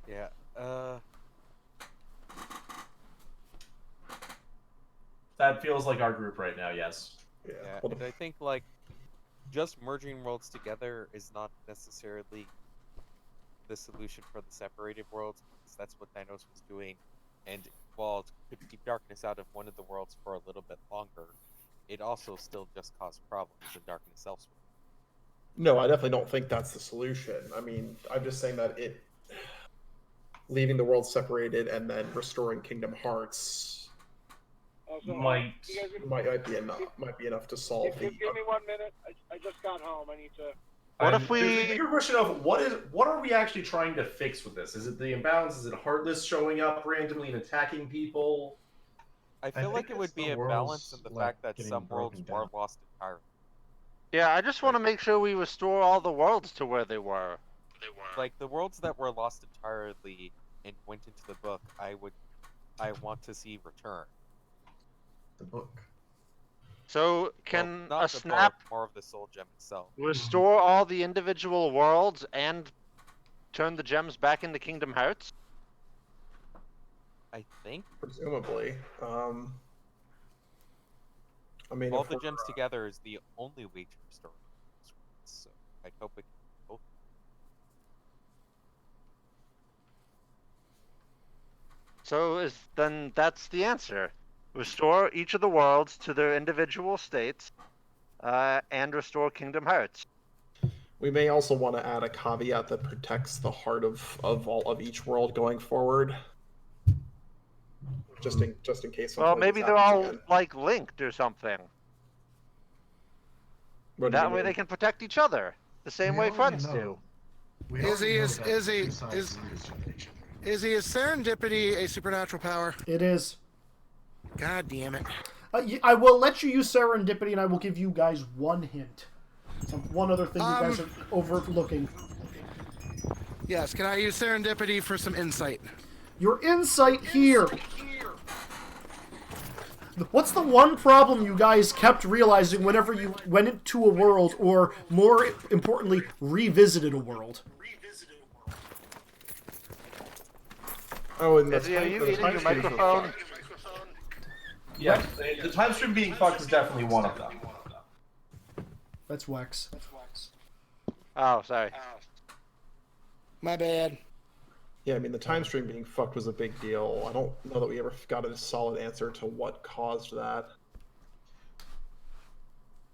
Yeah. That feels like our group right now, yes. Yeah. Yeah, Well, and I think like just merging worlds together is not necessarily the solution for the separated worlds, because that's what Thanos was doing. And while it could keep darkness out of one of the worlds for a little bit longer, it also still just caused problems in darkness elsewhere. No, I definitely don't think that's the solution. I mean, I'm just saying that leaving the world separated and then restoring Kingdom Hearts Also, Might- you guys, might be enough to solve the. give me 1 minute. I just got home. I need to. What And if we- there's the bigger question of what are we actually trying to fix with this? Is it the imbalance? Is it Heartless showing up randomly and attacking people? I feel think like it would it's be the a balance worlds, in the like, fact that getting some worlds broken were down. lost entirely. Yeah, I just want to make sure we restore all the worlds to where they were. Like the worlds that were lost entirely and went into the book, I want to see return. The book. So can Well, not a the snap book, more of the soul gem itself. restore all the individual worlds and turn the gems back into Kingdom Hearts? I think Presumably. I mean, all if the we're, gems together is the only way to restore. So I hope it can both. So then that's the answer. Restore each of the worlds to their individual states, and restore Kingdom Hearts. we may also want to add a caveat that protects the heart of all of each world going forward. Just in case. Well, something like maybe this they're happens all again. like linked or something. What do you That way mean? they can protect each other the same way friends do. Izzy is serendipity a supernatural power? It is. God damn it. I will let you use serendipity, and I will give you guys one hint. One other thing you guys are overlooking. Yes, can I use serendipity for some insight? Your insight here. What's the one problem you guys kept realizing whenever you went into a world, or more importantly, revisited a world? Oh, and Izzy, are you eating your microphone? Yeah, the time stream being fucked is definitely one of them. That's Wex. Oh, sorry. My bad. Yeah, I mean, the time stream being fucked was a big deal. I don't know that we ever got a solid answer to what caused that.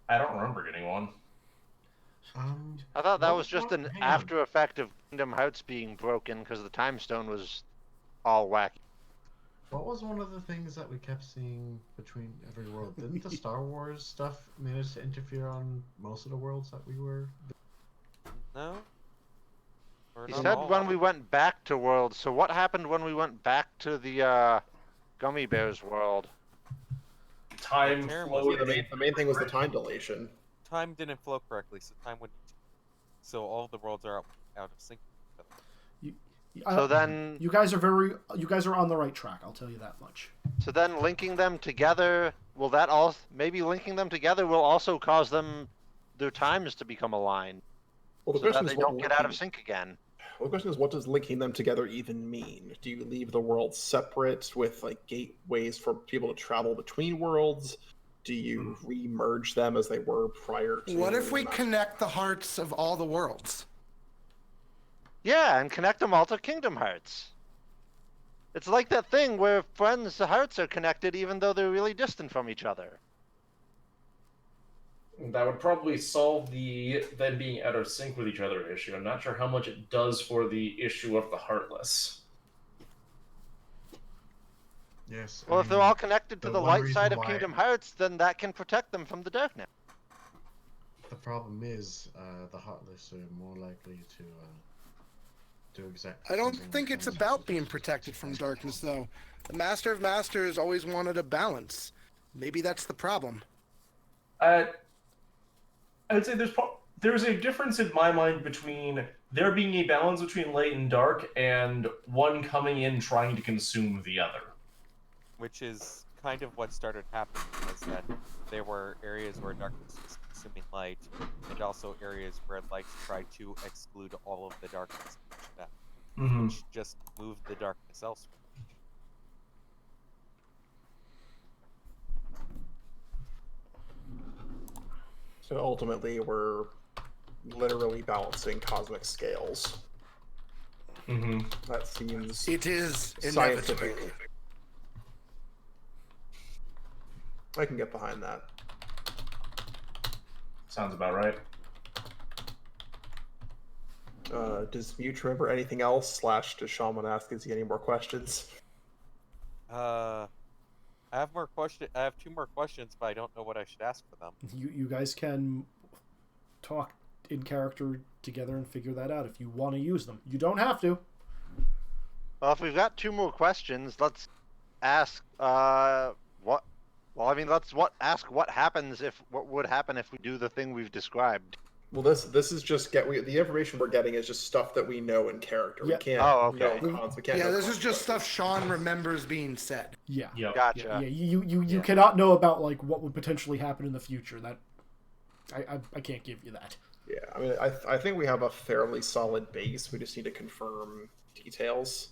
I don't remember getting one. I thought that What- was just what- an hang on. after effect of Kingdom Hearts being broken because the time stone was all wacky. What was one of the things that we kept seeing between every world? Didn't the Star Wars stuff manage to interfere on most of the worlds that we were? No. Or He not said all. when we went back to worlds. So what happened when we went back to the Gummy Bears world? Time Terran Oh, flowed. yeah, the main thing was the time dilation. Time didn't flow correctly, so time wouldn't. So all of the worlds are out of sync. with each other. So then, you guys are on the right track. I'll tell you that much. so then linking them together, will that all maybe linking them together will also cause their times to become aligned, Well, the so that question they is, what don't get out of linking- sync again. Well, the question is, what does linking them together even mean? Do you leave the worlds separate with like gateways for people to travel between worlds? Do you re-merge them as they were prior to? What if we connect the hearts of all the worlds? Yeah, and connect them all to Kingdom Hearts. It's like that thing where friends' hearts are connected even though they're really distant from each other. That would probably solve the them being out of sync with each other issue. I'm not sure how much it does for the issue of the Heartless. Yes. Well, if they're all connected to the the one light reason side of why- Kingdom Hearts, then that can protect them from the darkness. The problem is, the Heartless are more likely to do exactly. I don't think it's about being protected from darkness, though. The Master of Masters always wanted a balance. Maybe that's the problem. I would say there's a difference in my mind between there being a balance between light and dark and one coming in trying to consume the other. Which is kind of what started happening, was that there were areas where darkness was consuming light, and also areas where light tried to exclude all of the darkness, which just moved the darkness elsewhere. So ultimately, we're literally balancing cosmic scales. That seems It is scientific. inevitable. I can get behind that. Sounds about right. Does Mute remember anything else? / does Sean want to ask? Is he any more questions? I have more question. I have 2 more questions, but I don't know what I should ask for them. You guys can talk in character together and figure that out if you want to use them. You don't have to. Well, if we've got 2 more questions, let's ask what. Well, I mean, ask what happens if what would happen if we do the thing we've described. Well, this is just the information we're getting is just stuff that we know in character. Yeah. We can't. Oh, okay. know cons. We can't. Yeah, know this is cons. just stuff Sean remembers being said. Yeah. Yep. Gotcha. Yeah, you cannot know about like what would potentially happen in the future. That I can't give you that. Yeah, I mean, I think we have a fairly solid base. We just need to confirm details.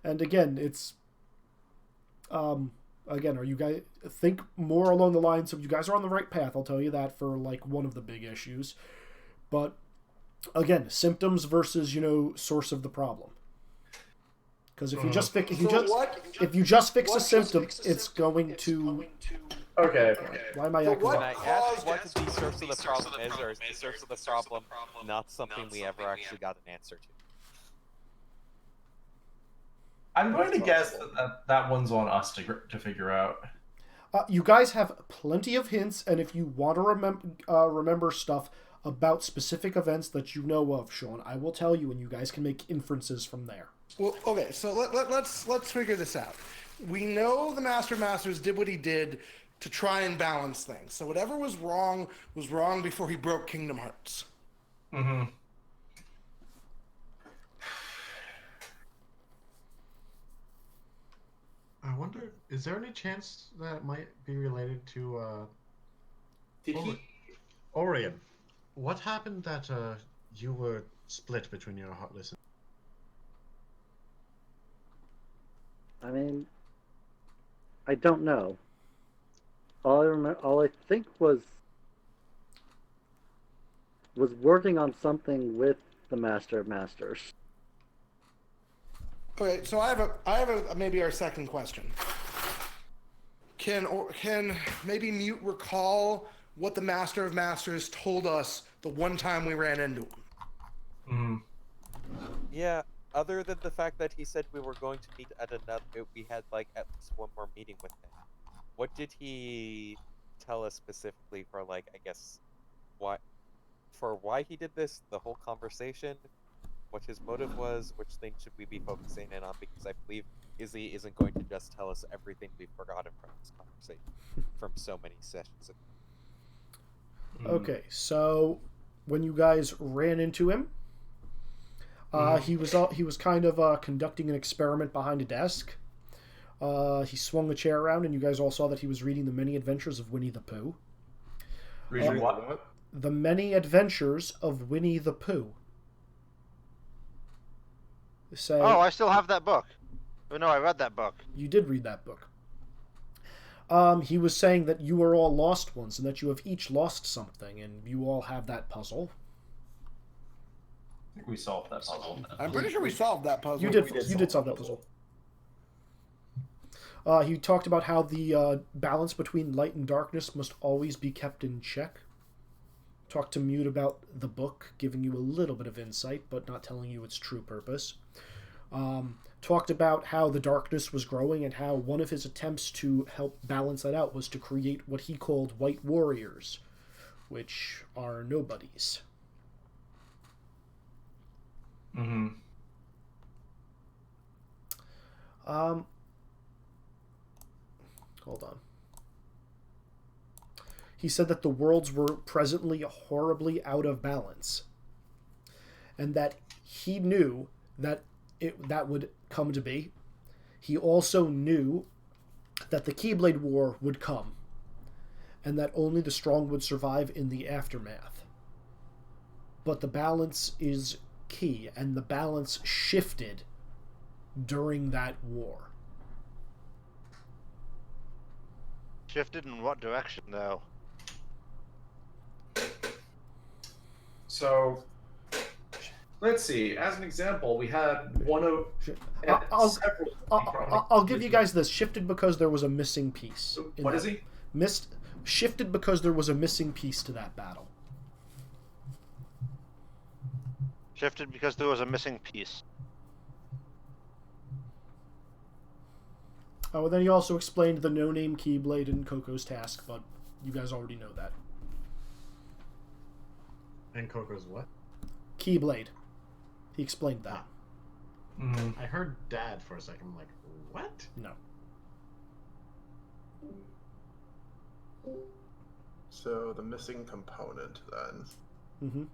And again, it's again, are you guys think more along the lines of you guys are on the right path? I'll tell you that for like one of the big issues, but again, symptoms versus source of the problem. Because if you just fix if you just fix a symptom, it's going to. Okay. Why am I So acting? what Can I ask what the source of the problem is, or is the source of the problem not something we ever actually got an answer to? I'm going to guess that one's on us to figure out. You guys have plenty of hints, and if you want to remember stuff about specific events that you know of, Sean, I will tell you, and you guys can make inferences from there. Well, okay, so let's figure this out. We know the Master of Masters did what he did to try and balance things. So whatever was wrong before he broke Kingdom Hearts. Mm-hmm. I wonder, is there any chance that it might be related to Did he? Orion? What happened that you were split between your Heartless and... I mean, I don't know. All I think was working on something with the Master of Masters. Okay, so I have a maybe our second question. Can maybe Mute recall what the Master of Masters told us the one time we ran into him? Mm-hmm. Yeah, other than the fact that he said we were going to meet at another, we had like at least one more meeting with him. What did he tell us specifically for like, I guess, why he did this, the whole conversation, what his motive was, which thing should we be focusing in on, because I believe Izzy isn't going to just tell us everything we've forgotten from this conversation from so many sessions ago. Okay, so when you guys ran into him, he was kind of conducting an experiment behind a desk. He swung the chair around, and you guys all saw that he was reading The Many Adventures of Winnie the Pooh. Reading what? The Many Adventures of Winnie the Pooh. Say, Oh, I still have that book. Oh, no, I read that book. You did read that book. He was saying that you are all lost ones, and that you have each lost something, and you all have that puzzle. I think we solved that puzzle. I'm pretty sure we solved that puzzle. You did solve that puzzle. He talked about how the balance between light and darkness must always be kept in check. Talked to Mute about the book, giving you a little bit of insight, but not telling you its true purpose. Talked about how the darkness was growing and how one of his attempts to help balance that out was to create what he called white warriors, which are nobodies. Mm-hmm. Hold on. He said that the worlds were presently horribly out of balance, and that he knew that that would come to be. He also knew that the Keyblade War would come, and that only the strong would survive in the aftermath. But the balance is key, and the balance shifted during that war. Shifted in what direction, though? So, let's see. As an example, we had one of several. I'll give you guys this. Shifted because there was a missing piece. What is he? Shifted because there was a missing piece to that battle. Shifted because there was a missing piece. Oh, and then he also explained the no-name Keyblade in Coco's task, but you guys already know that. And Coco's what? Keyblade. He explained that. Mm-hmm. I heard Dad for a second. I'm like, what? No. So the missing component then. Mm-hmm.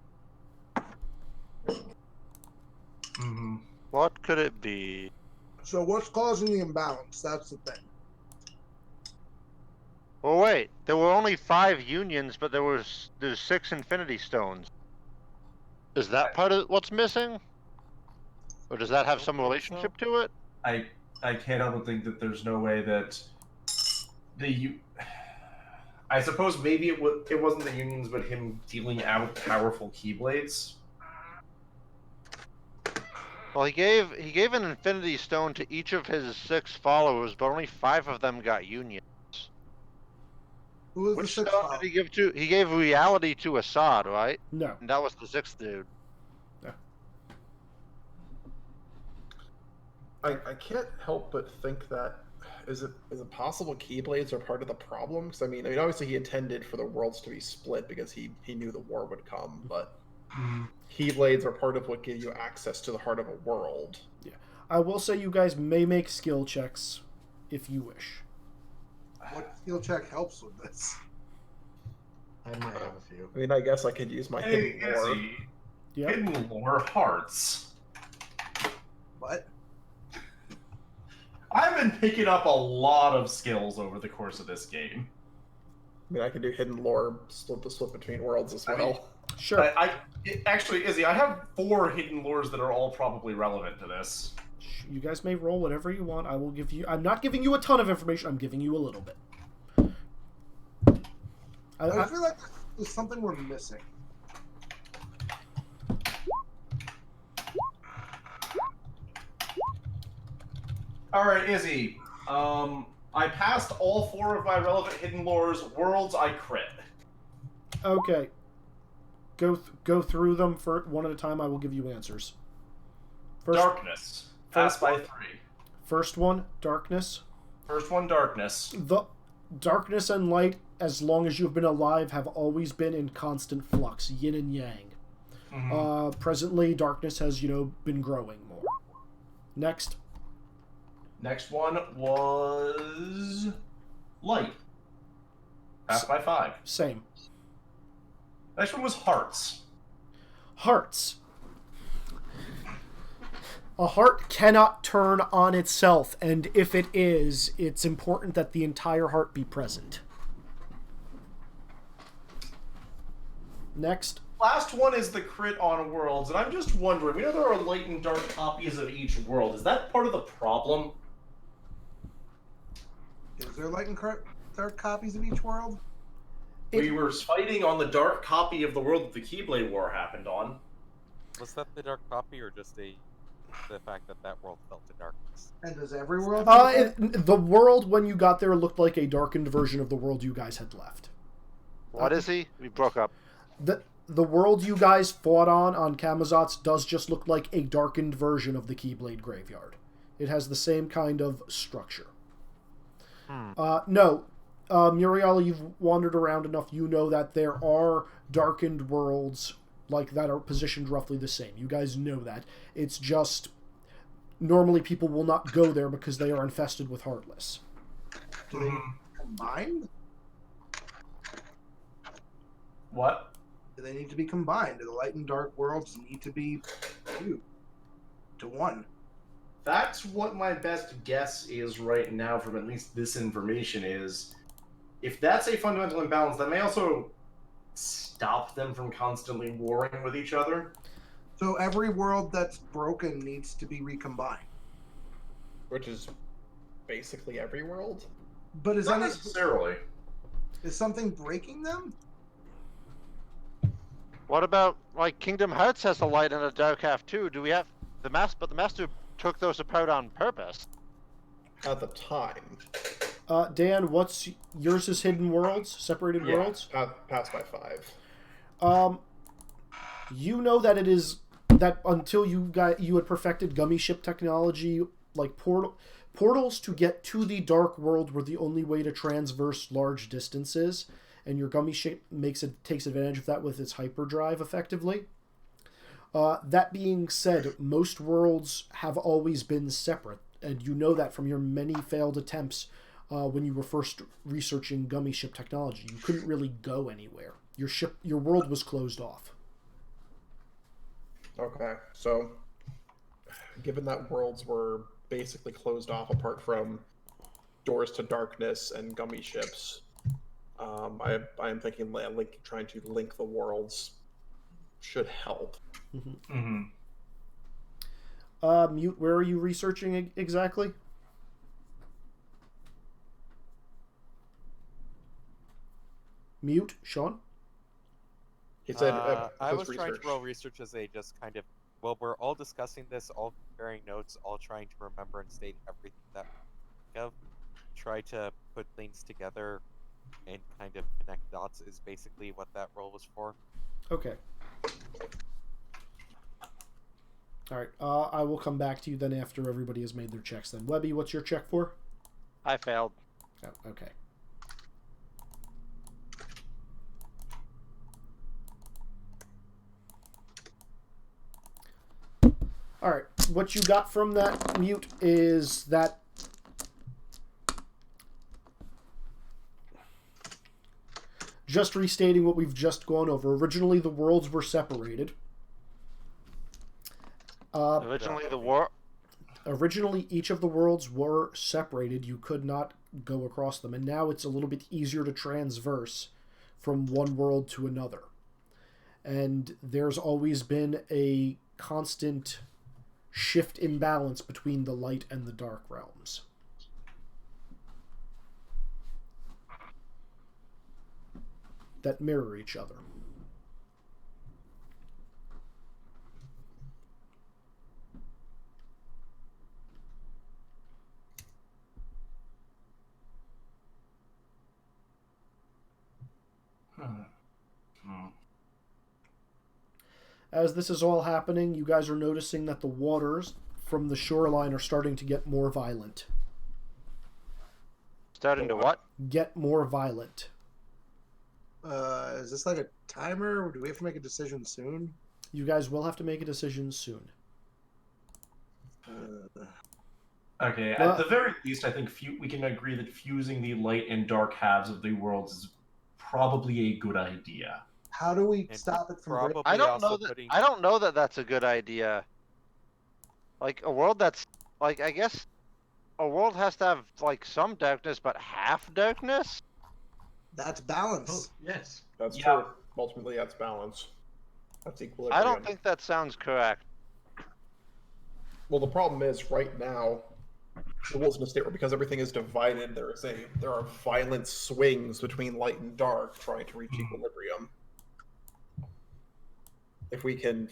Mm-hmm. What could it be? So what's causing the imbalance? That's the thing. Well, wait. There were only 5 unions, but there's 6 Infinity Stones. Is that part of what's missing? Or does that have some relationship to it? I can't help but think that there's no way that I suppose maybe it wasn't the unions, but him dealing out powerful Keyblades. Well, he gave an Infinity Stone to each of his 6 followers, but only 5 of them got unions. Who was Which the sixth stone one? did he give to? He gave reality to Assad, right? No. And that was the 6th dude. I can't help but think that is it possible Keyblades are part of the problem? Because I mean, obviously he intended for the worlds to be split because he knew the war would come, but Keyblades are part of what give you access to the heart of a world. I will say you guys may make skill checks if you wish. What skill check helps with this? I might have a few. I mean, I guess I could use my Hey, hidden lore. Izzy, Yeah. hidden lore hearts. What? I've been picking up a lot of skills over the course of this game. I mean, I can do hidden lore, split between worlds as I well. mean, Sure. Actually, Izzy, I have 4 hidden lores that are all probably relevant to this. You guys may roll whatever you want. I will give you. I'm not giving you a ton of information. I'm giving you a little bit. I feel like there's something we're missing. All right, Izzy. I passed all 4 of my relevant hidden lores. Worlds, I crit. Okay. Go through them for one at a time. I will give you answers. Darkness. Passed by 3. First one, darkness. First one, darkness. The darkness and light, as long as you've been alive, have always been in constant flux, yin and yang. Mhm. Presently, darkness has, been growing more. Next. Next one was light. Passed by 5. Same. Next one was hearts. Hearts. A heart cannot turn on itself, and if it is, it's important that the entire heart be present. Next. Last one is the crit on worlds, and I'm just wondering, we know there are light and dark copies of each world. Is that part of the problem? Is there light and dark copies of each world? We were fighting on the dark copy of the world that the Keyblade War happened on. Was that the dark copy or just the fact that world fell to darkness? And does every world? The world, when you got there, looked like a darkened version of the world you guys had left. What is he? We broke up. The world you guys fought on Camazotz does just look like a darkened version of the Keyblade Graveyard. It has the same kind of structure. No, Muriel, you've wandered around enough. You know that there are darkened worlds like that are positioned roughly the same. You guys know that. It's just normally people will not go there because they are infested with Heartless. Do they combine? What? Do they need to be combined? Do the light and dark worlds need to be fused to one? That's what my best guess is right now from at least this information is. If that's a fundamental imbalance, that may also stop them from constantly warring with each other. So every world that's broken needs to be recombined. Which is basically every world. But is Not necessarily. is something breaking them? What about, like, Kingdom Hearts has a light and a dark half too? Do we have the master? But the master took those apart on purpose. At the time. Dan, what's yours? Is Hidden Worlds, Separated Worlds? Passed by 5. You know that it is that until you had perfected gummy ship technology, like portals to get to the dark world were the only way to transverse large distances, and your gummy ship takes advantage of that with its hyperdrive effectively. That being said, most worlds have always been separate, and you know that from your many failed attempts when you were first researching gummy ship technology. You couldn't really go anywhere. Your world was closed off. Okay, so given that worlds were basically closed off apart from doors to darkness and gummy ships, I am thinking trying to link the worlds should help. Mute, where are you researching exactly? Mute, Sean? He said, I his was trying to research. roll research as a just kind of, well, we're all discussing this, all comparing notes, all trying to remember and state everything that we think of. Try to put things together and kind of connect dots is basically what that roll was for. Okay. Alright, I will come back to you then after everybody has made their checks then. Webby, what's your check for? I failed. Oh, okay. Alright, what you got from that, Mute, is that just restating what we've just gone over. Originally, the worlds were separated. Originally, each of the worlds were separated. You could not go across them. And now it's a little bit easier to transverse from one world to another. And there's always been a constant shift in balance between the light and the dark realms. That mirror each other. As this is all happening, you guys are noticing that the waters from the shoreline are starting to get more violent. Starting to what? Get more violent. Is this like a timer? Or do we have to make a decision soon? You guys will have to make a decision soon. Okay, Well- at the very least, I think we can agree that fusing the light and dark halves of the worlds is probably a good idea. How do we And stop it from probably I don't also know that. putting... I don't know that that's a good idea. Like a world that's like, I guess a world has to have like some darkness, but half darkness. That's balance. Oh, yes. That's Yeah. true. Ultimately, that's balance. That's equilibrium. I don't think that sounds correct. Well, the problem is right now, the world's in a state where because everything is divided, there are violent swings between light and dark trying to reach equilibrium. If we can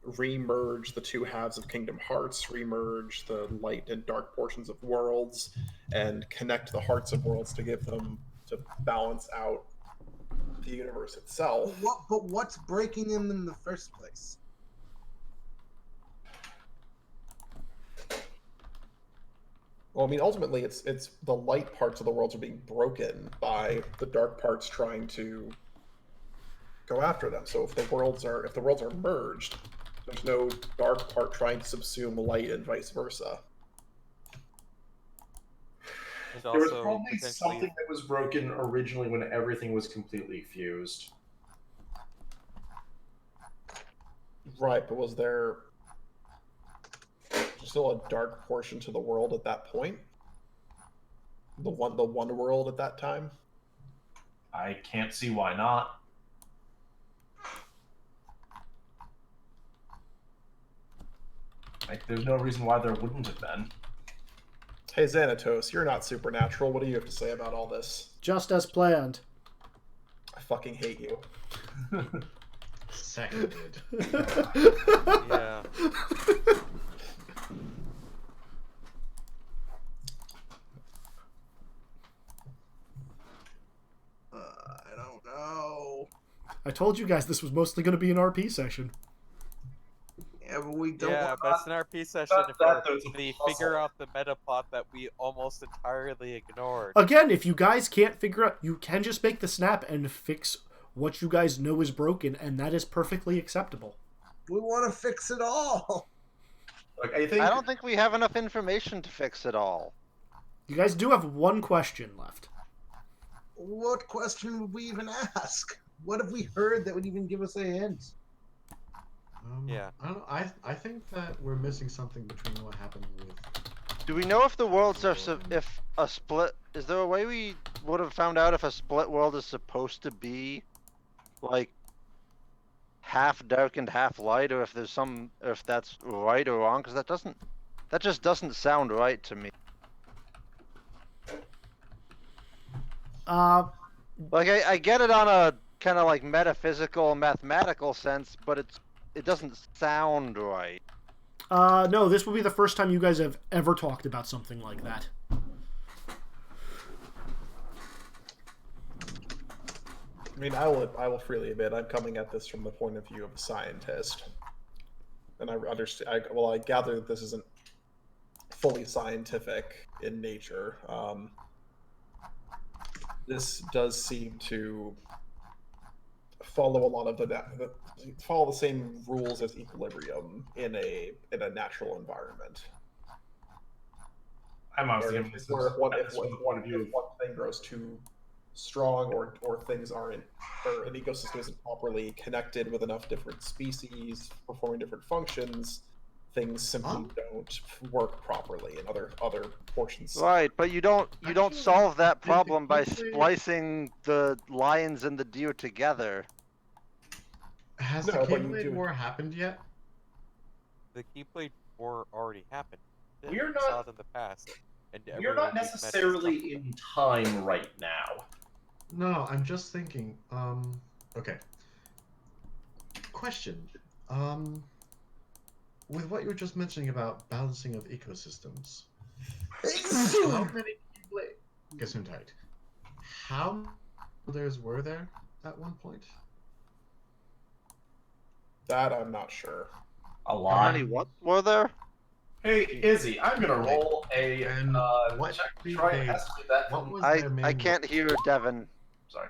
remerge the two halves of Kingdom Hearts, remerge the light and dark portions of worlds, and connect the hearts of worlds to give them to balance out the universe itself. But what's breaking them in the first place? Well, I mean, ultimately, it's the light parts of the worlds are being broken by the dark parts trying to go after them. So if the worlds are merged, there's no dark part trying to subsume light and vice versa. And There was also probably potentially... something that was broken originally when everything was completely fused. Right, but was there still a dark portion to the world at that point? The one world at that time? I can't see why not. Like, there's no reason why there wouldn't have been. Hey Xanatos, you're not supernatural. What do you have to say about all this? Just as planned. I fucking hate you. Seconded. Yeah. I don't know. I told you guys this was mostly going to be an RP session. Yeah, but we don't. Yeah, but it's an RP session Not if that, though, it's a we puzzle. figure out the meta plot that we almost entirely ignored. Again, if you guys can't figure out, you can just make the snap and fix what you guys know is broken, and that is perfectly acceptable. We want to fix it all. Like, I think I don't think we have enough information to fix it all. You guys do have one question left. What question would we even ask? What have we heard that would even give us a hint? Yeah. I don't know. I think that we're missing something between what happened with. Do we know if the worlds are if a split? Is there a way we would have found out if a split world is supposed to be like half dark and half light, or if there's if that's right or wrong, because that just doesn't sound right to me. Like I get it on a kind of like metaphysical, mathematical sense, but it doesn't sound right. No, this will be the first time you guys have ever talked about something like that. I mean, I will freely admit I'm coming at this from the point of view of a scientist, and I understand. I gather that this isn't fully scientific in nature. This does seem to follow a lot of follow the same rules as equilibrium in a natural environment. I'm honestly If one thing grows too strong, or things aren't, or an ecosystem isn't properly connected with enough different species performing different functions, things simply don't work properly in other portions. Right, but you don't solve that problem by splicing the lions and the deer together. Has No, the but you Keyblade do- War happened yet? The Keyblade War already happened. We're We not- saw it in the past. And We're everyone not we've met has necessarily talked in time right now. No, I'm just thinking. Okay. Question. With what you were just mentioning about balancing of ecosystems, how many Keyblade? Gesundheit. How many builders were there at one point? That I'm not sure. A How lot. many what were there? Hey, Izzy, I'm gonna roll a And what check to did try and they- estimate that. What was I their main? I can't hear Devin. Sorry.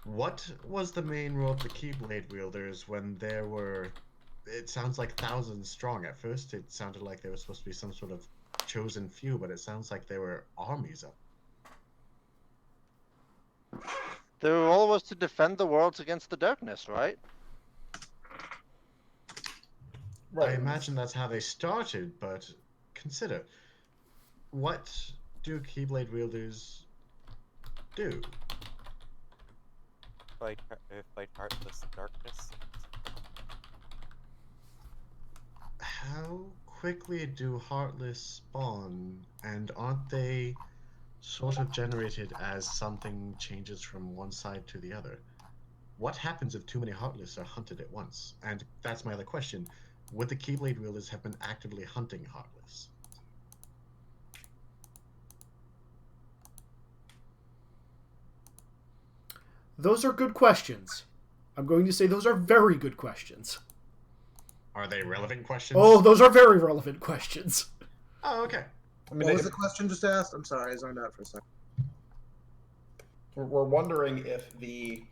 What was the main role of the Keyblade wielders when there were? It sounds like thousands strong. At first, it sounded like there was supposed to be some sort of chosen few, but it sounds like there were armies of. Their role was to defend the worlds against the darkness, right? I imagine that's how they started, but consider, what do Keyblade wielders do? fight Heartless Darkness. How quickly do Heartless spawn, and aren't they sort of generated as something changes from one side to the other? What happens if too many Heartless are hunted at once? And that's my other question. Would the Keyblade wielders have been actively hunting Heartless? Those are good questions. I'm going to say those are very good questions. Are they relevant questions? Oh, those are very relevant questions. Oh, okay. I mean, What was the question just asked? I'm sorry, I zoned out for a second. we're wondering if the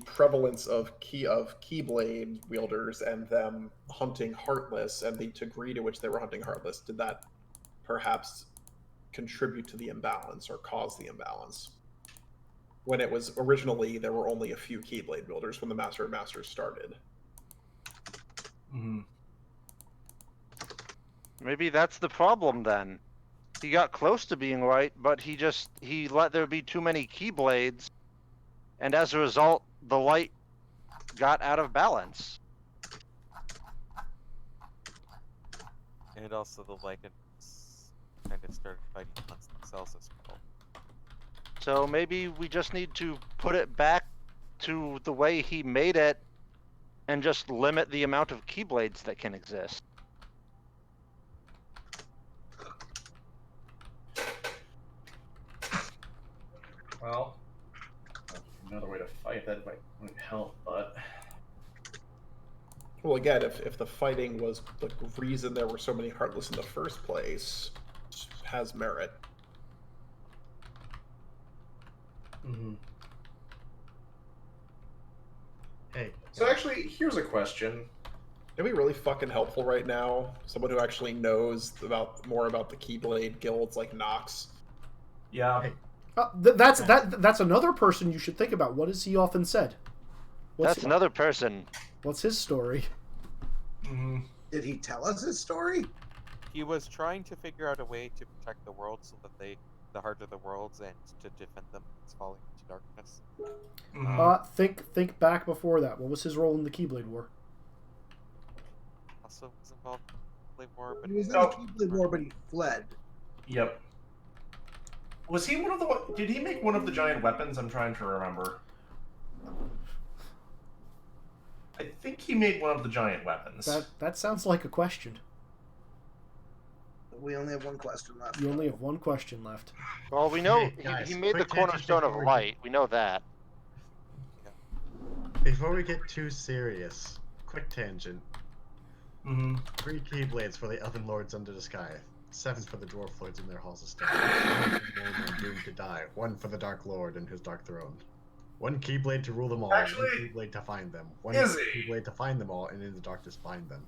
prevalence of Keyblade wielders and them hunting Heartless and the degree to which they were hunting Heartless, did that perhaps contribute to the imbalance or cause the imbalance? When it was originally, there were only a few Keyblade wielders when the Master of Masters started. Mm-hmm. Maybe that's the problem then. He got close to being right, but he let there be too many Keyblades, and as a result, the light got out of balance. And also the Lycans kind of started fighting amongst themselves as well. So maybe we just need to put it back to the way he made it, and just limit the amount of Keyblades that can exist. Well, another way to fight that might help, but Well, again, if the fighting was the reason there were so many Heartless in the first place, has merit. mm-hmm. Hey. So actually, here's a question. It'd be really fucking helpful right now. Someone who actually knows more about the Keyblade guilds, like Nox. Yeah. Hey. That's another person you should think about. What has he often said? That's another person. What's his story? Mm-hmm. Did he tell us his story? He was trying to figure out a way to protect the world so that they the heart of the worlds and to defend them against falling into darkness. Think back before that. What was his role in the Keyblade War? Also was involved in the Keyblade War, but He was in the Keyblade War, but he fled. Yep. Was he one of the? Did he make one of the giant weapons? I'm trying to remember. I think he made one of the giant weapons. That sounds like a question. We only have one question left. You only have one question left. Well, we know Hey, guys, he made the quick tangent cornerstone of before we light. We know that. Before we get too serious, quick tangent. Mm-hmm. 3 Keyblades for the Elven Lords under the sky. 7 for the Dwarf Lords in their halls of stone. 1 for the Lord doomed to die. 1 for the Dark Lord and his Dark Throne. 1 Keyblade to rule them all. Actually, 1 Keyblade to find them. 1 Izzy! Keyblade to find them all, and in the darkness find them.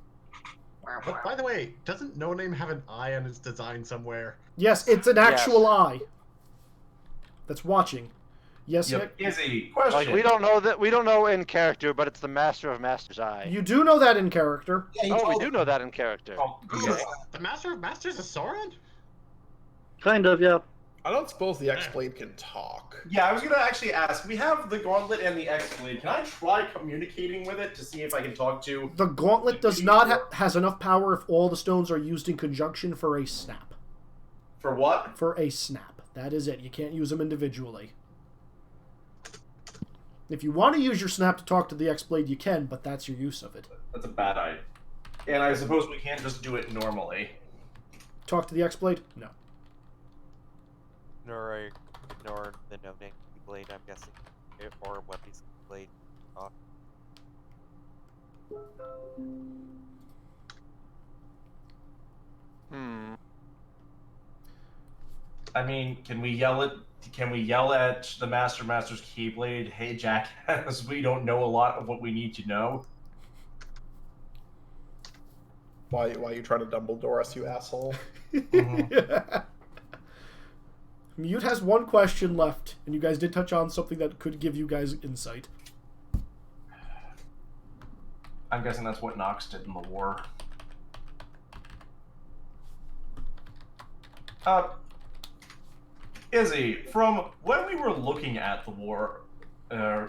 But by the way, doesn't No Name have an eye on its design somewhere? Yes, it's an actual eye. That's watching. Yes, Yep. Nick? Izzy, question. Like we don't know that. We don't know in character, but it's the Master of Master's eye. You do know that in character. Yeah, he Oh, we told do know that in character. Oh, us. okay. The Master of Masters is Sauron? Kind of, yeah. I don't suppose the X-Blade can talk. Yeah, I was gonna actually ask. We have the Gauntlet and the X-Blade. Can I try communicating with it to see if I can talk to? The Gauntlet does not has enough power if all the stones are used in conjunction for a snap. For what? For a snap. That is it. You can't use them individually. If you want to use your snap to talk to the X-Blade, you can, but that's your use of it. That's a bad idea. And I suppose we can't just do it normally. Talk to the X-Blade? No. Ignore the no-name Keyblade, I'm guessing, or what these Keyblade off. I mean, can we yell at the Master's Keyblade? Hey, Jackass, we don't know a lot of what we need to know. Why you trying to Dumbledore us, you asshole? Mute has one question left, and you guys did touch on something that could give you guys insight. I'm guessing that's what Nox did in the war. Izzy, from when we were looking at the war,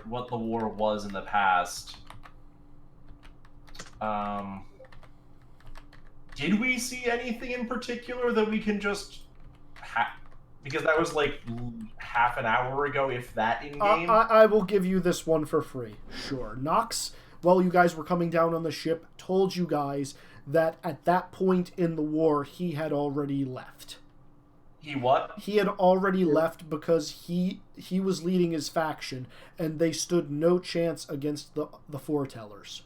what the war was in the past, did we see anything in particular that we can just because that was like half an hour ago, if that, in game? I will give you this one for free. Sure. Nox, while you guys were coming down on the ship, told you guys that at that point in the war, he had already left. He what? He had already left because he was leading his faction, and they stood no chance against the foretellers.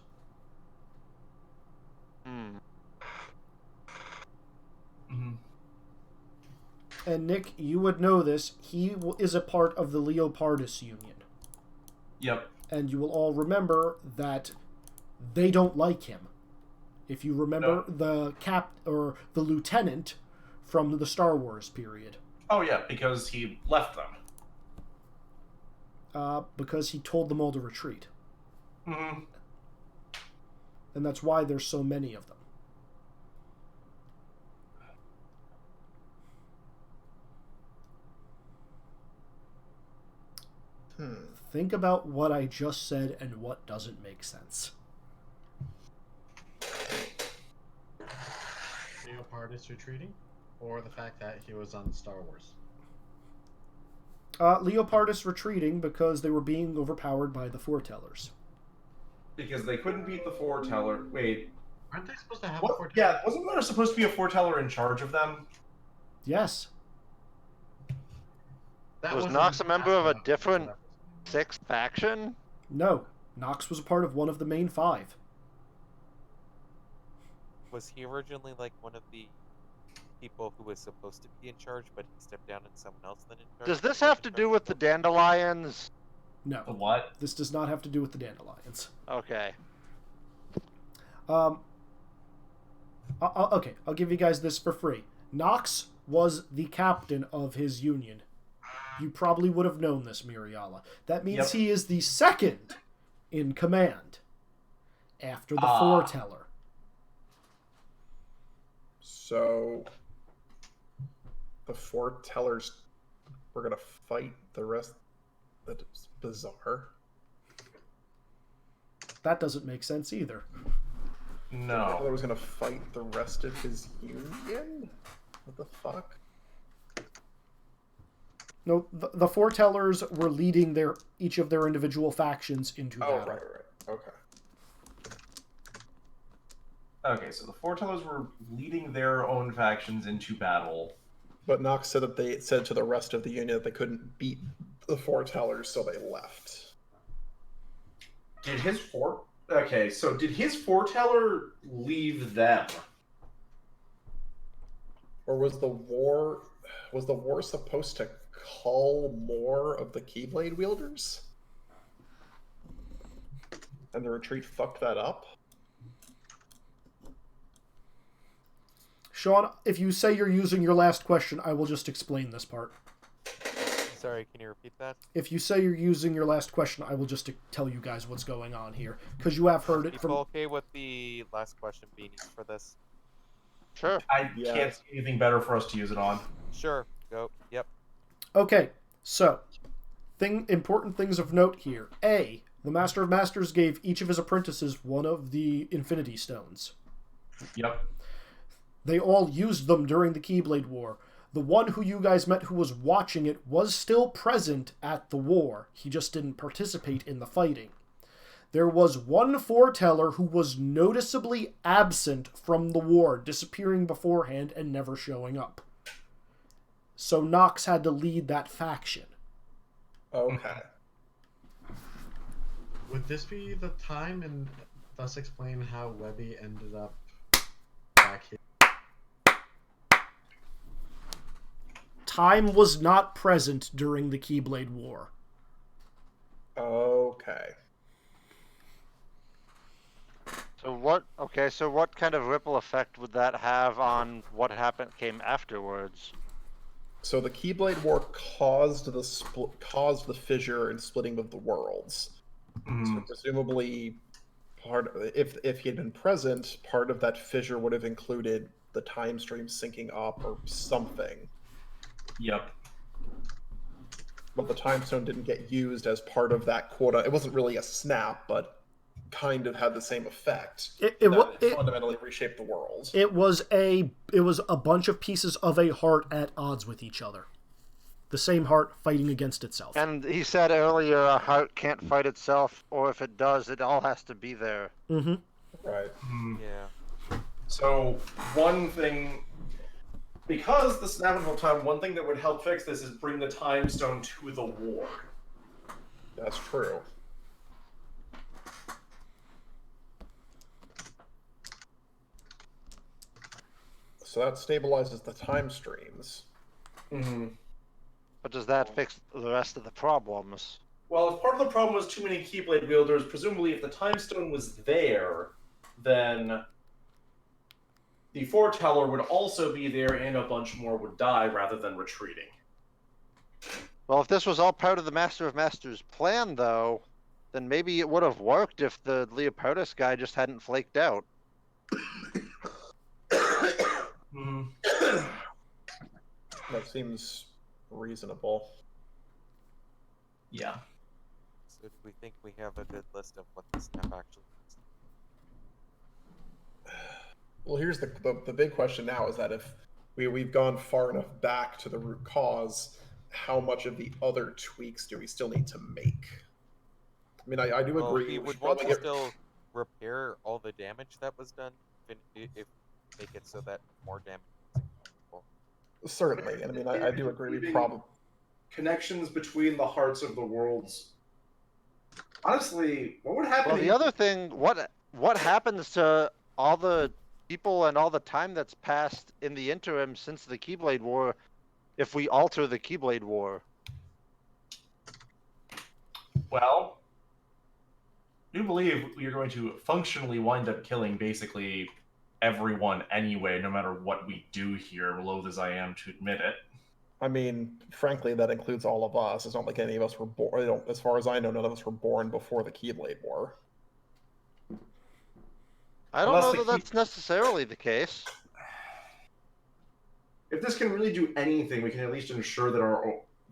Mm-hmm. And Nick, you would know this. He is a part of the Leopardus Union. Yep. And you will all remember that they don't like him. If you remember the lieutenant from the Star Wars period. Oh yeah, because he left them. Because he told them all to retreat. Mm-hmm. And that's why there's so many of them. Think about what I just said and what doesn't make sense. Leopardus retreating? Or the fact that he was on Star Wars? Leopardus retreating because they were being overpowered by the foretellers. Because they couldn't beat the foreteller. Wait. Aren't they supposed to have a What? foreteller? Yeah, wasn't there supposed to be a foreteller in charge of them? Yes. That Was wasn't Nox a member of a fast enough. different sixth faction? No. Nox was a part of one of the main 5. Was he originally like one of the people who was supposed to be in charge, but he stepped down and someone else then in charge? Does this have to do with the Dandelions? No. The what? This does not have to do with the Dandelions. Okay. Okay, I'll give you guys this for free. Nox was the captain of his union. You probably would have known this, Miriala. That means he is the second in command after the foreteller. So the foretellers we're gonna fight the rest. That is bizarre. That doesn't make sense either. I No. thought I was gonna fight the rest of his union. What the fuck? No, the foretellers were leading each of their individual factions into Oh, battle. right. Okay. Okay, so the foretellers were leading their own factions into battle. But Nox said that they said to the rest of the union that they couldn't beat the foretellers, so they left. Did his foreteller leave them? Or was the war supposed to call more of the Keyblade wielders? And the retreat fucked that up? Sean, if you say you're using your last question, I will just explain this part. Sorry, can you repeat that? If you say you're using your last question, I will just tell you guys what's going on here. Because you have heard it People from... okay with the last question being used for this? Sure. I can't see anything better for us to use it on. Sure. Go. Yep. Okay, so, important things of note here. A, the Master of Masters gave each of his apprentices one of the Infinity Stones. Yep. They all used them during the Keyblade War. The one who you guys met who was watching it was still present at the war. He just didn't participate in the fighting. There was one foreteller who was noticeably absent from the war, disappearing beforehand and never showing up. So Nox had to lead that faction. Okay. Would this be the time and thus explain how Webby ended up back here? Time was not present during the Keyblade War. Okay. So what kind of ripple effect would that have on what came afterwards? So the Keyblade War caused the fissure and splitting of the worlds. So presumably, if he had been present, part of that fissure would have included the time stream syncing up or something. Yep. But the time stone didn't get used as part of that quota. It wasn't really a snap, but kind of had the same effect. It fundamentally reshaped the world. It was a bunch of pieces of a heart at odds with each other. The same heart fighting against itself. And he said earlier a heart can't fight itself, or if it does, it all has to be there. Mm-hmm. Right. Yeah. So one thing, because the snap of time, one thing that would help fix this is bring the time stone to the war. That's true. So that stabilizes the time streams. Mm-hmm. But does that fix the rest of the problems? Well, if part of the problem was too many Keyblade wielders, presumably if the time stone was there, then the foreteller would also be there and a bunch more would die rather than retreating. Well, if this was all part of the Master of Masters' plan, though, then maybe it would have worked if the Leopardus guy just hadn't flaked out. That seems reasonable. Yeah. So do we think we have a good list of what the snap actually is? Well, here's the big question now is that if we've gone far enough back to the root cause, how much of the other tweaks do we still need to make? I mean, I do agree. We we would should want probably to still repair all the damage that was done, if make it so that more damage is possible. Certainly, and I mean, I do agree. We probably Connections between the hearts of the worlds. Honestly, what would happen? Well, the other thing, what happens to all the people and all the time that's passed in the interim since the Keyblade War if we alter the Keyblade War? Well, I do believe you're going to functionally wind up killing basically everyone anyway, no matter what we do here, loath as I am to admit it. I mean, frankly, that includes all of us. It's not like any of us were born. As far as I know, none of us were born before the Keyblade War. I don't Unless know the that that's necessarily the case. If this can really do anything, we can at least ensure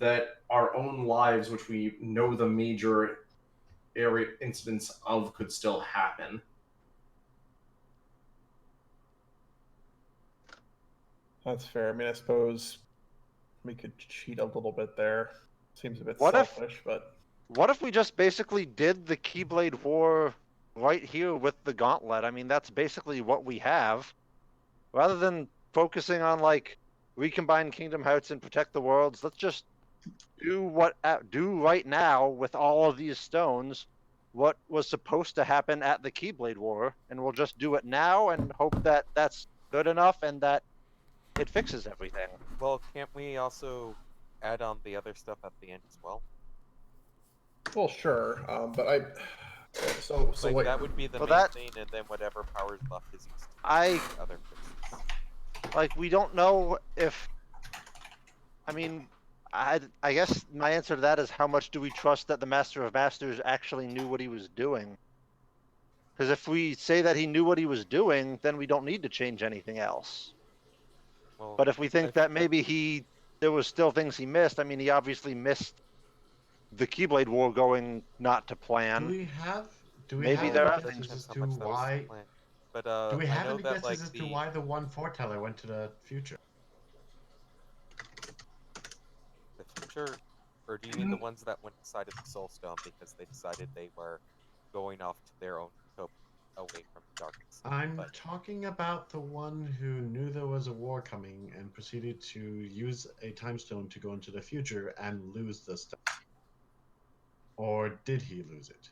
that our own lives, which we know the major area incidents of, could still happen. That's fair. I mean, I suppose we could cheat a little bit there. Seems a bit What if- selfish, but What if we just basically did the Keyblade War right here with the Gauntlet? I mean, that's basically what we have. Rather than focusing on like recombine Kingdom Hearts and protect the worlds, let's just do right now with all of these stones what was supposed to happen at the Keyblade War, and we'll just do it now and hope that that's good enough and that it fixes everything. Well, can't we also add on the other stuff at the end as well? well, sure. But I so Like what? that would be the Well, main that- thing, and then whatever powers left is used to I do other fixes. like we don't know if I mean I guess my answer to that is how much do we trust that the Master of Masters actually knew what he was doing? Because if we say that he knew what he was doing, then we don't need to change anything else. Well, But if we think that maybe there was still things he missed, I mean he obviously missed the Keyblade War going not to Do plan. we have? Do we Maybe have there any are guesses things as how to much that was the why? plan. But Do we I have know any that guesses like as the to why the one foreteller went to the future? future, or do you mean the ones that went inside of the Soul Stone because they decided they were going off to their own utopia away from darkness? I'm But- talking about the one who knew there was a war coming and proceeded to use a time stone to go into the future and lose the stone. Or did he lose it?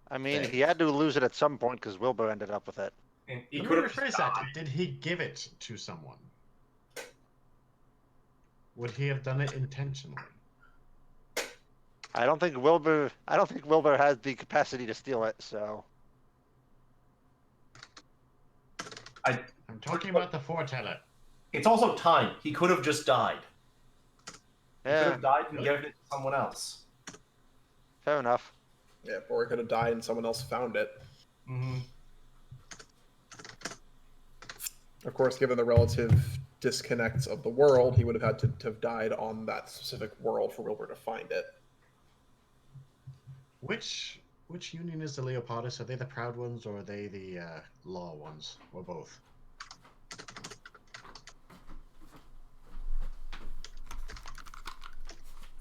I mean Okay. he had to lose it at some point because Wilbur ended up with it. And he Let could me have rephrase that. Did he give it to someone? Would he have done it intentionally? I don't think Wilbur has the capacity to steal it, so I'm talking about the foreteller. It's also time. He could have just died. He could yeah, have died and given it to someone else. fair enough. Yeah, or he could have died and someone else found it. Mm-hmm. Of course, given the relative disconnects of the world, he would have had to have died on that specific world for Wilbur to find it. Which union is the Leopardus? Are they the proud ones or are they the law ones? Or both?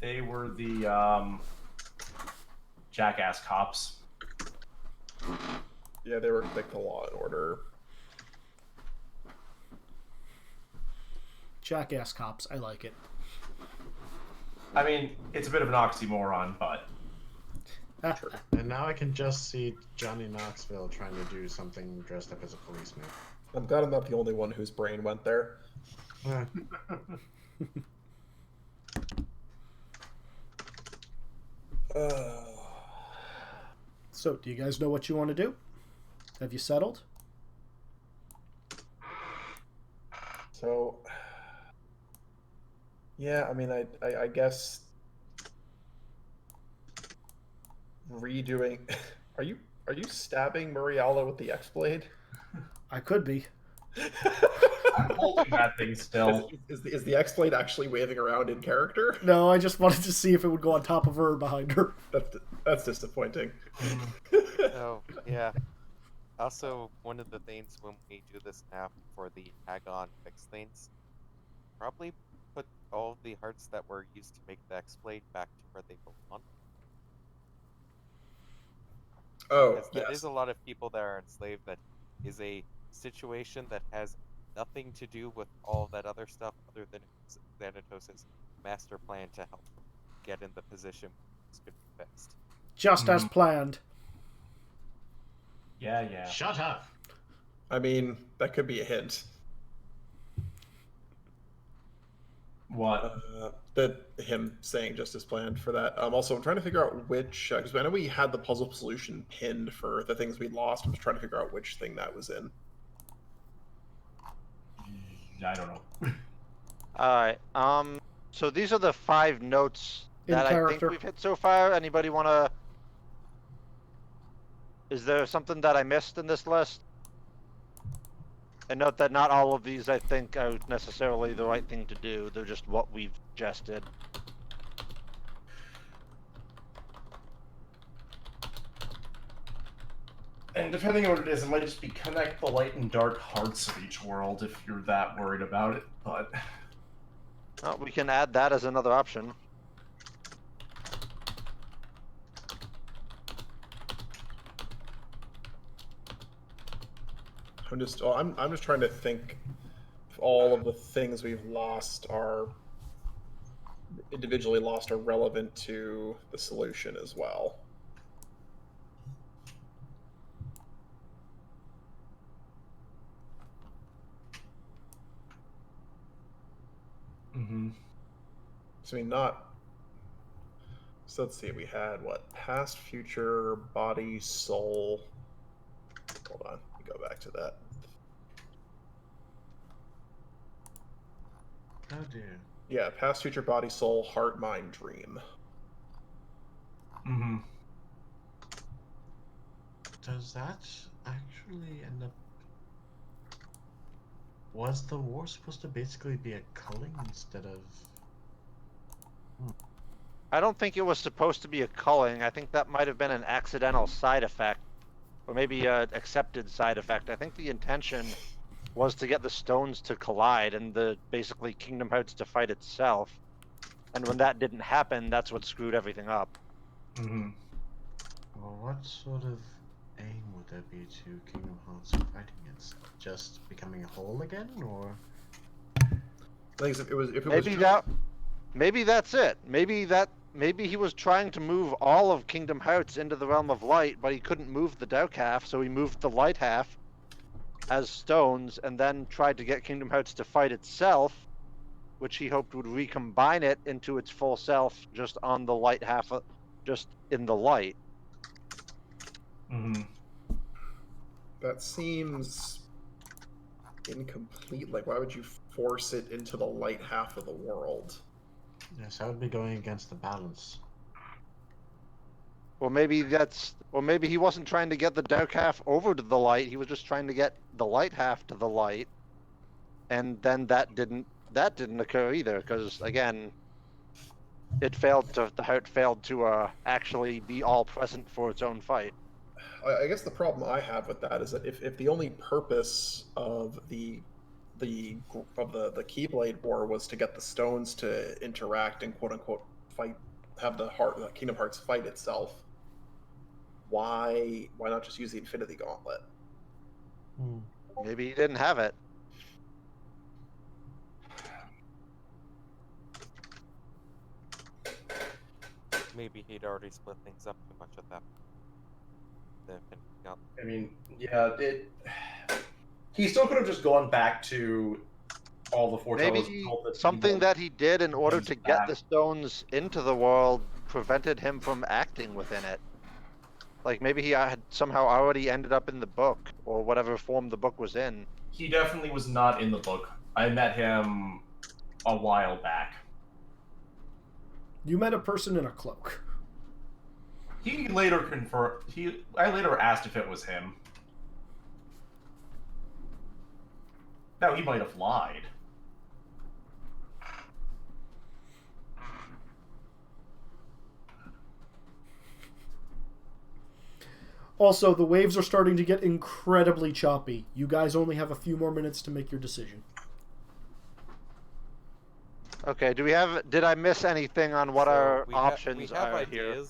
They were the jackass cops. Yeah, they were like the Law and Order. Jackass cops. I like it. I mean, it's a bit of an oxymoron, but And now I can just see Johnny Knoxville trying to do something dressed up as a policeman. I'm glad I'm not the only one whose brain went there. So, do you guys know what you want to do? Have you settled? So, yeah, I mean, I guess redoing. Are you stabbing Muriala with the X-blade? I could be. I'm holding that thing still. Is the X-blade actually waving around in character? No, I just wanted to see if it would go on top of her or behind her. That's disappointing. Oh, yeah. Also, one of the things when we do this now for the Agon fix things, probably put all of the hearts that were used to make the X-Blade back to where they belong. Oh, Because there is yes. a lot of people that are enslaved that is a situation that has nothing to do with all that other stuff other than Xanatos' master plan to help get in the position this could be fixed. Just as planned. Yeah. Shut up! I mean, that could be a hint. What? That him saying just as planned for that. Also, I'm trying to figure out which, because I know we had the puzzle solution pinned for the things we lost. I'm just trying to figure out which thing that was in. I don't know. Alright, so these are the 5 notes In that I character. think we've hit so far. Anybody wanna... Is there something that I missed in this list? And note that not all of these I think are necessarily the right thing to do. They're just what we've suggested. And depending on what it is, it might just be connect the light and dark hearts of each world if you're that worried about it, but... Oh, we can add that as another option. I'm just trying to think if all of the things we've lost are individually lost are relevant to the solution as well. Mm-hmm. So I mean, not. So let's see. We had what? Past, future, body, soul. Hold on. Let me go back to that. Oh dear. Yeah, past, future, body, soul, heart, mind, dream. Mm-hmm. Does that actually end up... Was the war supposed to basically be a culling instead of... I don't think it was supposed to be a culling. I think that might have been an accidental side effect, or maybe an accepted side effect. I think the intention was to get the stones to collide and basically Kingdom Hearts to fight itself. And when that didn't happen, that's what screwed everything up. Mm-hmm. Well, what sort of aim would there be to Kingdom Hearts fighting itself? Just becoming whole again, or...? Like if it was Maybe that's it. Maybe he was trying to move all of Kingdom Hearts into the realm of light, but he couldn't move the dark half, so he moved the light half as stones, and then tried to get Kingdom Hearts to fight itself, which he hoped would recombine it into its full self, just on the light half, just in the light. Mm-hmm. That seems incomplete. Like, why would you force it into the light half of the world? Yes, that would be going against the balance. Or maybe he wasn't trying to get the dark half over to the light. He was just trying to get the light half to the light, and then that didn't occur either. Because again, the heart failed to actually be all present for its own fight. I guess the problem I have with that is that if the only purpose of the Keyblade War was to get the stones to interact and quote unquote fight, have the Kingdom Hearts fight itself, why not just use the Infinity Gauntlet? Maybe he didn't have it. Maybe he'd already split things up too much at that point. I mean, yeah, he still could have just gone back to all the four towers. Maybe something that he did in order to get the stones into the world prevented him from acting within it. Like maybe he had somehow already ended up in the book, or whatever form the book was in. He definitely was not in the book. I met him a while back. You met a person in a cloak. He later confirmed. I later asked if it was him. Now he might have lied. Also, the waves are starting to get incredibly choppy. You guys only have a few more minutes to make your decision. Okay, did I miss anything on what our options we have are ideas. here?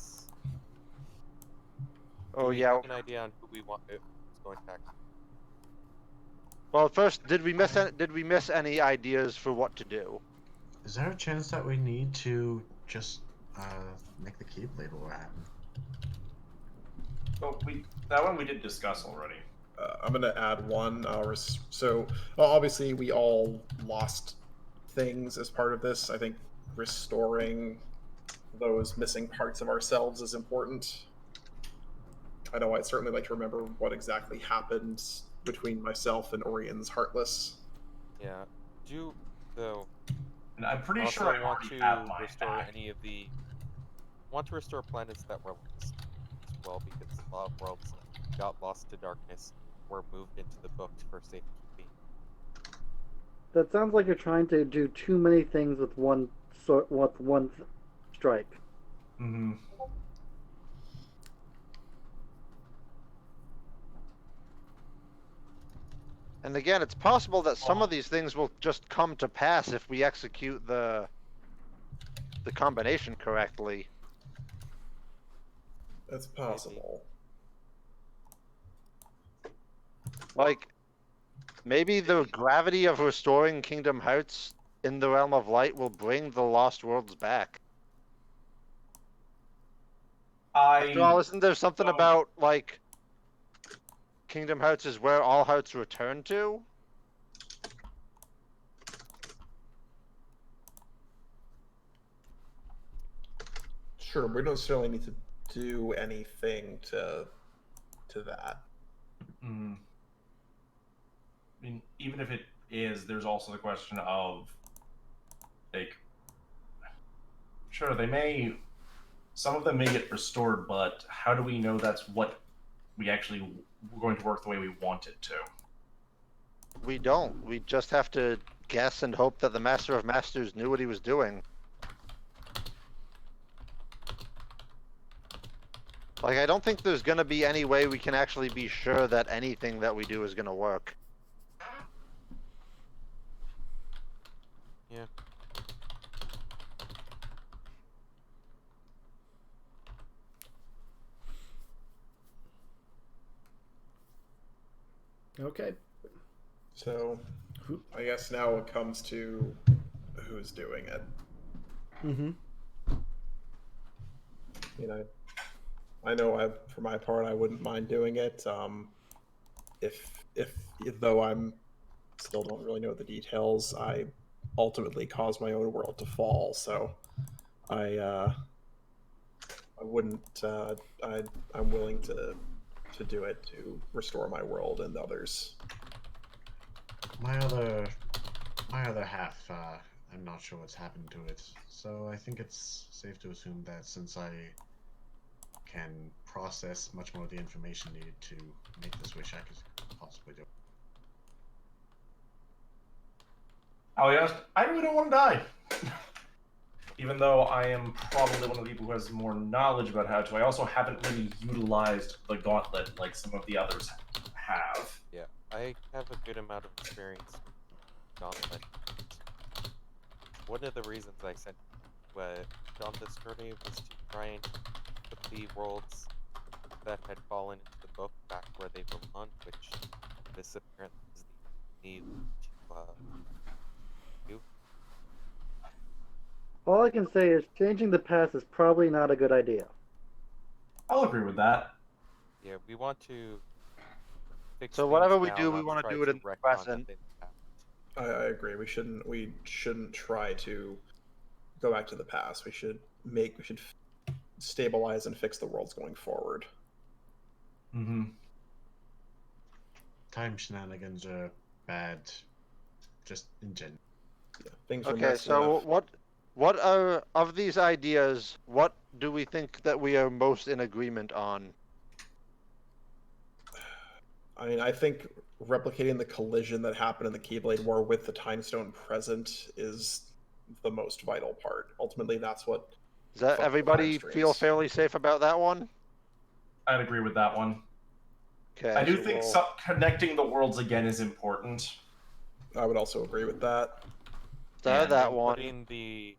Oh We yeah. have an idea on who we want who's going to act. Well, first, did we miss any ideas for what to do? Is there a chance that we need to just make the Keyblade War happen? Oh, that one we did discuss already. I'm gonna add one. Obviously we all lost things as part of this. I think restoring those missing parts of ourselves is important. I know I'd certainly like to remember what exactly happened between myself and Orion's Heartless. Yeah. And I'm pretty also sure I want already to have mine restore back. want to restore planets that were lost as well, because a lot of worlds got lost to darkness, were moved into the book for safety. That sounds like you're trying to do too many things with one strike. Mm-hmm. And again, it's possible that some of these things will just come to pass if we execute the combination correctly. That's possible. Like, maybe the gravity of restoring Kingdom Hearts in the Realm of Light will bring the Lost Worlds back. After all, isn't there something about, like, Kingdom Hearts is where all hearts return to? Sure, we don't necessarily need to do anything to that. I mean, even if it is, there's also the question of, like, sure, some of them may get restored, but how do we know that's what we're going to work the way we want it to? We don't. We just have to guess and hope that the Master of Masters knew what he was doing. Like, I don't think there's gonna be any way we can actually be sure that anything that we do is gonna work. Yeah. Okay. So, I guess now it comes to who's doing it. Mm-hmm. You know, I know for my part, I wouldn't mind doing it. If though I'm still don't really know the details, I ultimately caused my own world to fall. So, I wouldn't. I'm willing to do it to restore my world and others. My other half, I'm not sure what's happened to it. So I think it's safe to assume that since I can process much more of the information needed to make this wish, I could possibly do it. I'll be honest, I really don't want to die. Even though I am probably one of the people who has more knowledge about how to, I also haven't really utilized the gauntlet like some of the others have. Yeah, I have a good amount of experience with Gauntlet. One of the reasons I sent on this journey was to try and put the worlds that had fallen into the book back where they belong, which this apparently is the need to do. All I can say is changing the past is probably not a good idea. I'll agree with that. Yeah, we want to fix So whatever things we now, do, we not want to try do it in the retcon present. something that I agree. We shouldn't try to go back to the past. We should stabilize and fix the worlds going forward. Mm-hmm. Time shenanigans are bad, just in general. Yeah, things are Okay, messed so up. what are, of these ideas, what do we think that we are most in agreement on? I mean, I think replicating the collision that happened in the Keyblade War with the Time Stone present is the most vital part. Ultimately, that's what. Does that fucked the everybody time feel streams. fairly safe about that one? I'd agree with that one. Okay. I do so think we'll- connecting the worlds again is important. I would also agree with that. Start that and one. putting the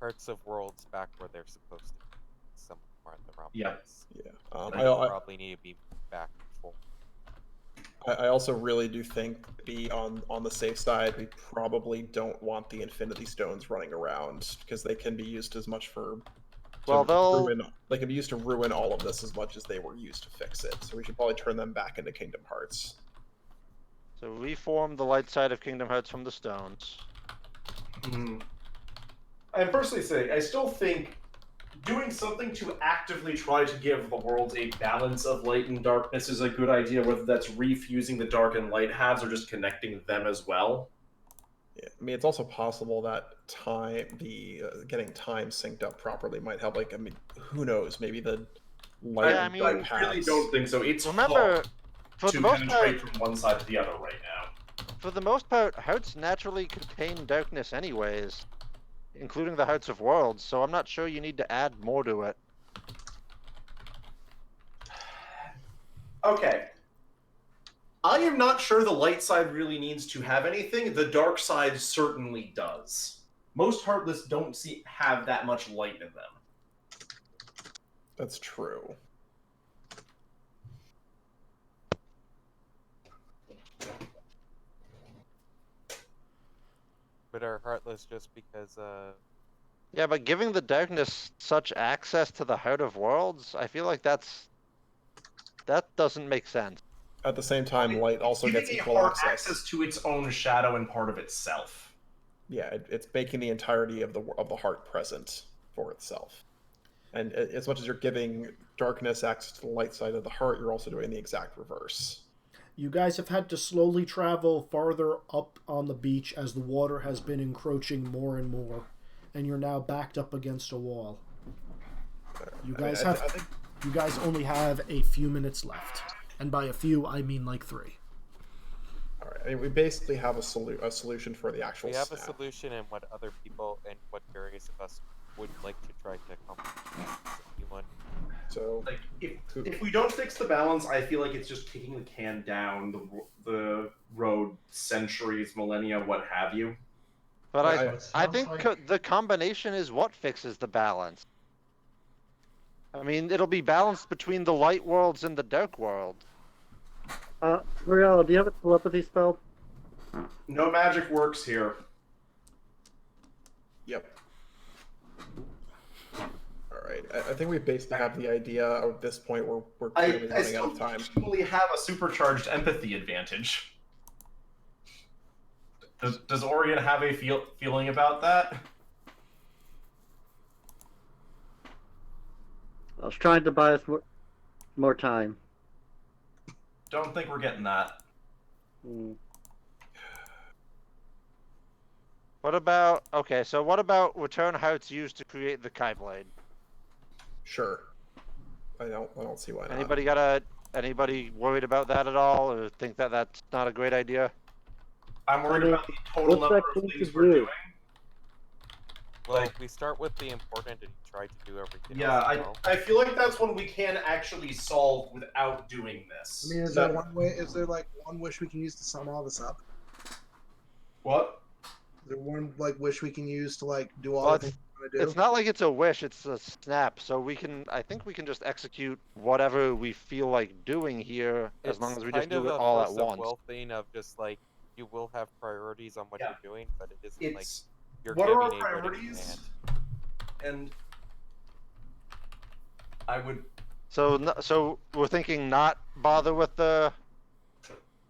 parts of worlds back where they're supposed to be. Some are in the realm. Yep. Yeah. They probably need to be back and forth. I also really do think to be on the safe side, we probably don't want the Infinity Stones running around because they can be used as much for. Well, they can be used to ruin all of this as much as they were used to fix it. So we should probably turn them back into Kingdom Hearts. So reform the light side of Kingdom Hearts from the stones. I personally say I still think doing something to actively try to give the worlds a balance of light and darkness is a good idea, whether that's refusing the dark and light halves or just connecting them as well. Yeah, I mean, it's also possible that getting time synced up properly might help. Like, I mean, who knows? Maybe the light Yeah, I and mean, dark I really paths. don't think so. It's Remember, hard for to the most penetrate part, from one side to the other right now. for the most part, hearts naturally contain darkness anyways, including the hearts of worlds. So I'm not sure you need to add more to it. Okay. I am not sure the light side really needs to have anything. The dark side certainly does. Most Heartless don't have that much light in them. That's true. But are Heartless just because Yeah, but giving the darkness such access to the Heart of Worlds, I feel like that doesn't make sense. At the same time, light also Giving gets a equal heart access. to its own shadow and part of itself. Yeah, it's making the entirety of the heart present for itself. And as much as you're giving darkness access to the light side of the heart, you're also doing the exact reverse. You guys have had to slowly travel farther up on the beach as the water has been encroaching more and more, and you're now backed up against a wall. You guys you guys only have a few minutes left, and by a few I mean like 3. All right, I mean, we basically have a solution for the actual. we have a snap. solution and what other people and what various of us would like to try to accomplish? Anyone? So, Like, if we don't fix the balance, I feel like it's just kicking the can down the road centuries, millennia, what have you. But Yeah, I think the combination is what fixes the balance. I mean, it'll be balanced between the light worlds and the dark world. Muriel, do you have a telepathy spell? No magic works here. yep. All right, I think we basically have the idea at this point where we're clearly I running out still of time. personally have a supercharged empathy advantage. Does Orion have a feeling about that? I was trying to buy us more time. Don't think we're getting that. What about what about return hearts used to create the Keyblade? Sure. I don't see why not. Anybody worried about that at all, or think that that's not a great idea? I'm worried about the total what's number that of going things to we're do? doing. Well, we start with the important and try to do everything Yeah, else as well. I feel like that's one we can actually solve without doing this. I mean, is there one way? Is there like one wish we can use to sum all this up? What? Is there one like wish we can use to like do all Well, the things we want to do? It's not like it's a wish; it's a snap. So I think we can just execute whatever we feel like doing here, as long as we just do it all at once. Well, thing of just like you will have priorities on what Yeah. you're doing, but it isn't like It's you're what are our giving a ready priorities? command. And I would So we're thinking not bother with the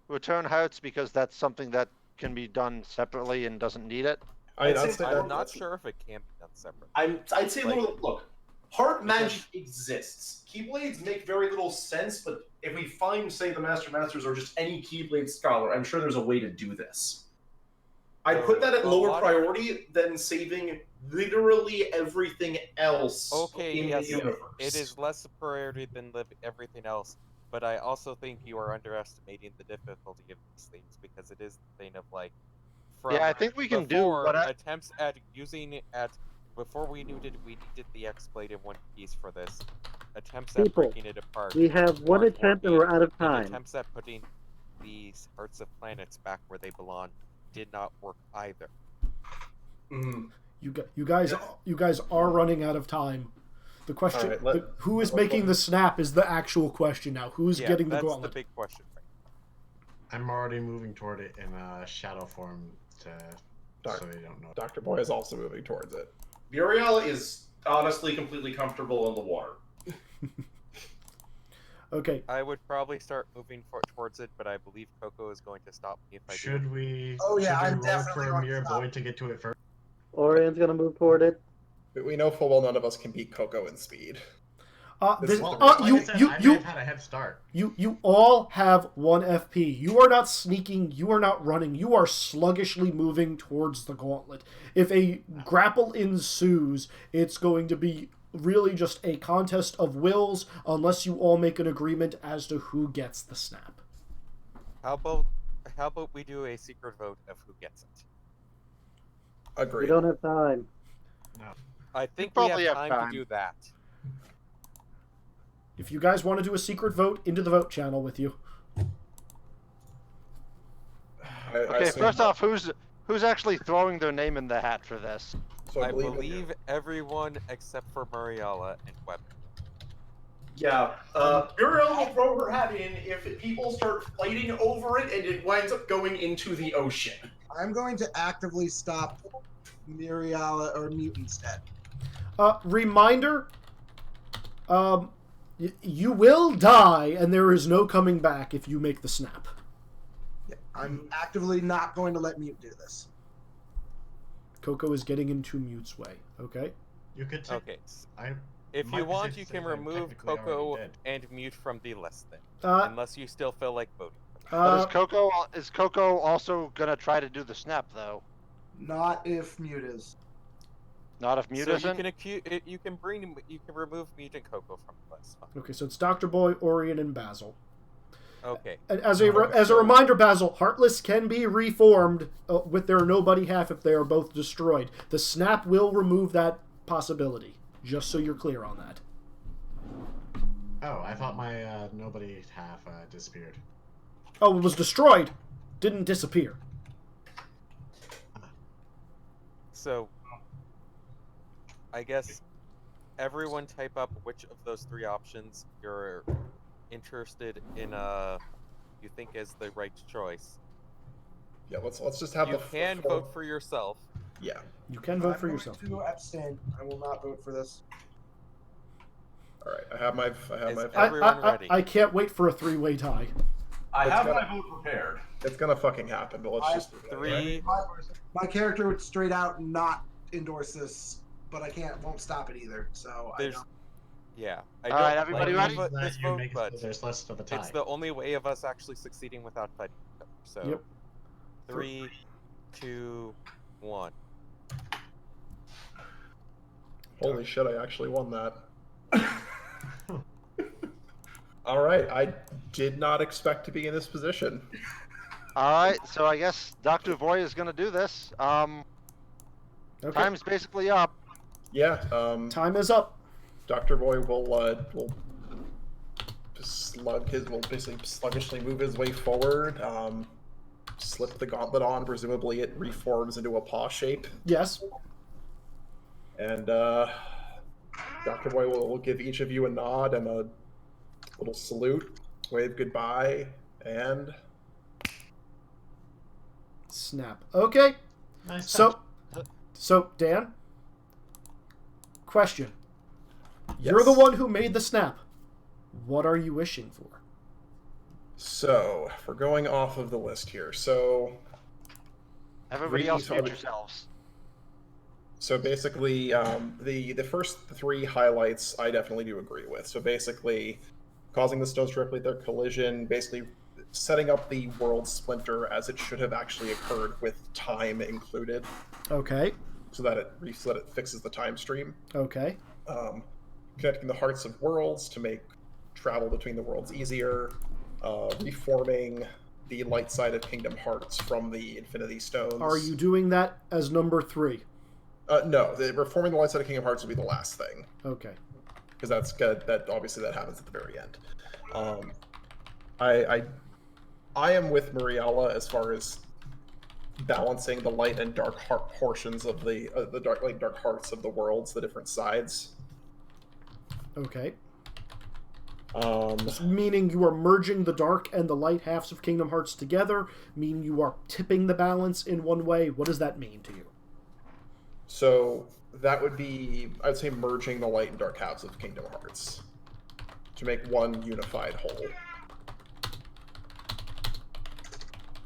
return hearts because that's something that can be done separately and doesn't need it. I'd say say I'm that- not sure if it can be done separately. I'd say Like- look, heart magic exists. Keyblades make very little sense, but if we find, say, the Masters or just any Keyblade scholar, I'm sure there's a way to do this. I'd put that at A lower lot of- priority than saving literally everything else Okay, in yes, the universe. it is less a priority than everything else, but I also think you are underestimating the difficulty of these things because it is the thing of like. Yeah, I think we can do before, what attempts at using it at before we needed the X-Blade in one piece for this. Attempts at People, breaking it apart. We have one weren't attempt and working, we're out of and time. attempts at putting these hearts of planets back where they belong did not work either. Mhm. You guys are running out of time. The question, All right, who is making the snap is the actual question now. Who's Yeah, getting the that's gauntlet? the big question. Right? I'm already moving toward it in a shadow form so they don't know. Dr. Boy is also moving towards it. Muriel is honestly completely comfortable in the water. Okay, I would probably start moving towards it, but I believe Coco is going to stop me if I do. Should we? Oh, yeah, should we I'm roll definitely for going a mere to stop. boy to get to it first. Orion's gonna move toward it. But we know full well none of us can beat Coco in speed. this, Well, Like you I said, you I may you have had a head start. you all have 1 FP. You are not sneaking. You are not running. You are sluggishly moving towards the gauntlet. If a grapple ensues, it's going to be really just a contest of wills unless you all make an agreement as to who gets the snap. How about we do a secret vote of who gets it? We Agreed. don't have time. I think we probably have have time time. to do that. If you guys want to do a secret vote, into the vote channel with you. I Okay, assume- first off, who's actually throwing their name in the hat for this? So I believe believe everyone except for Mariella and Weber. Yeah, Muriel will throw her hat in if people start fighting over it and it winds up going into the ocean. I'm going to actively stop Muriala or Mute instead. Reminder, you will die, and there is no coming back if you make the snap. Yeah, I'm actively not going to let Mute do this. Coco is getting into Mute's way, okay? You could take. Okay. I. If My you want, position you says can I'm remove technically already Coco dead. and Mute from the list then, Uh, unless you still feel like voting. But is Coco also gonna try to do the snap though? Not if Mute is. Not if Mute So isn't. you can remove Mute and Coco from the list. Fine. okay, so it's Dr. Boy, Orion, and Basil. Okay. And as a reminder, Basil, Heartless can be reformed with their nobody half if they are both destroyed. The snap will remove that possibility, just so you're clear on that. Oh, I thought my nobody half disappeared. Oh, it was destroyed, didn't disappear. So, I guess everyone type up which of those three options you're interested in. You think is the right choice. Yeah, let's just have You the. can vote for yourself. Yeah. You can vote for yourself. I'm going to abstain. I will not vote for this. All right. I have my. Everyone ready? I can't wait for a three-way tie. I have gonna- my vote prepared. It's gonna fucking happen, but let's just. do it, right? 3. My character would straight out not endorse this, but I won't stop it either. So I There's, don't. yeah. I All don't right, everybody like ready? this That you vote, make it but so there's less of a tie. it's the only way of us actually succeeding without fighting each other. So, Yep. 3, 2, 1. Holy shit! I actually won that. All right. I did not expect to be in this position. All right, so I guess Dr. Voy is gonna do this. Okay. Time's basically up. Yeah. Time is up. Dr. Boy will basically sluggishly move his way forward. Slip the gauntlet on. Presumably, it reforms into a paw shape, Yes. and Dr. Boy will give each of you a nod and a little salute, wave goodbye, and Snap. Okay. Nice So Dan. Question. You're Yes. the one who made the snap. What are you wishing for? So we're going off of the list here. So Everybody else mute yourselves. So basically, the first three highlights I definitely do agree with. So basically, causing the stones to replicate their collision, basically setting up the world splinter as it should have actually occurred with time included, Okay. so that it fixes the time stream. Okay. Connecting the hearts of worlds to make travel between the worlds easier. Reforming the light side of Kingdom Hearts from the Infinity Stones. Are you doing that as number 3? No, reforming the light side of Kingdom Hearts would be the last thing. Okay. Because that's good. That obviously that happens at the very end. I am with Mariella as far as balancing the light and dark heart portions of the dark hearts of the worlds, the different sides. Okay. Um, Meaning you are merging the dark and the light halves of Kingdom Hearts together, meaning you are tipping the balance in one way. What does that mean to you? so that would be, I'd say, merging the light and dark halves of Kingdom Hearts to make one unified whole.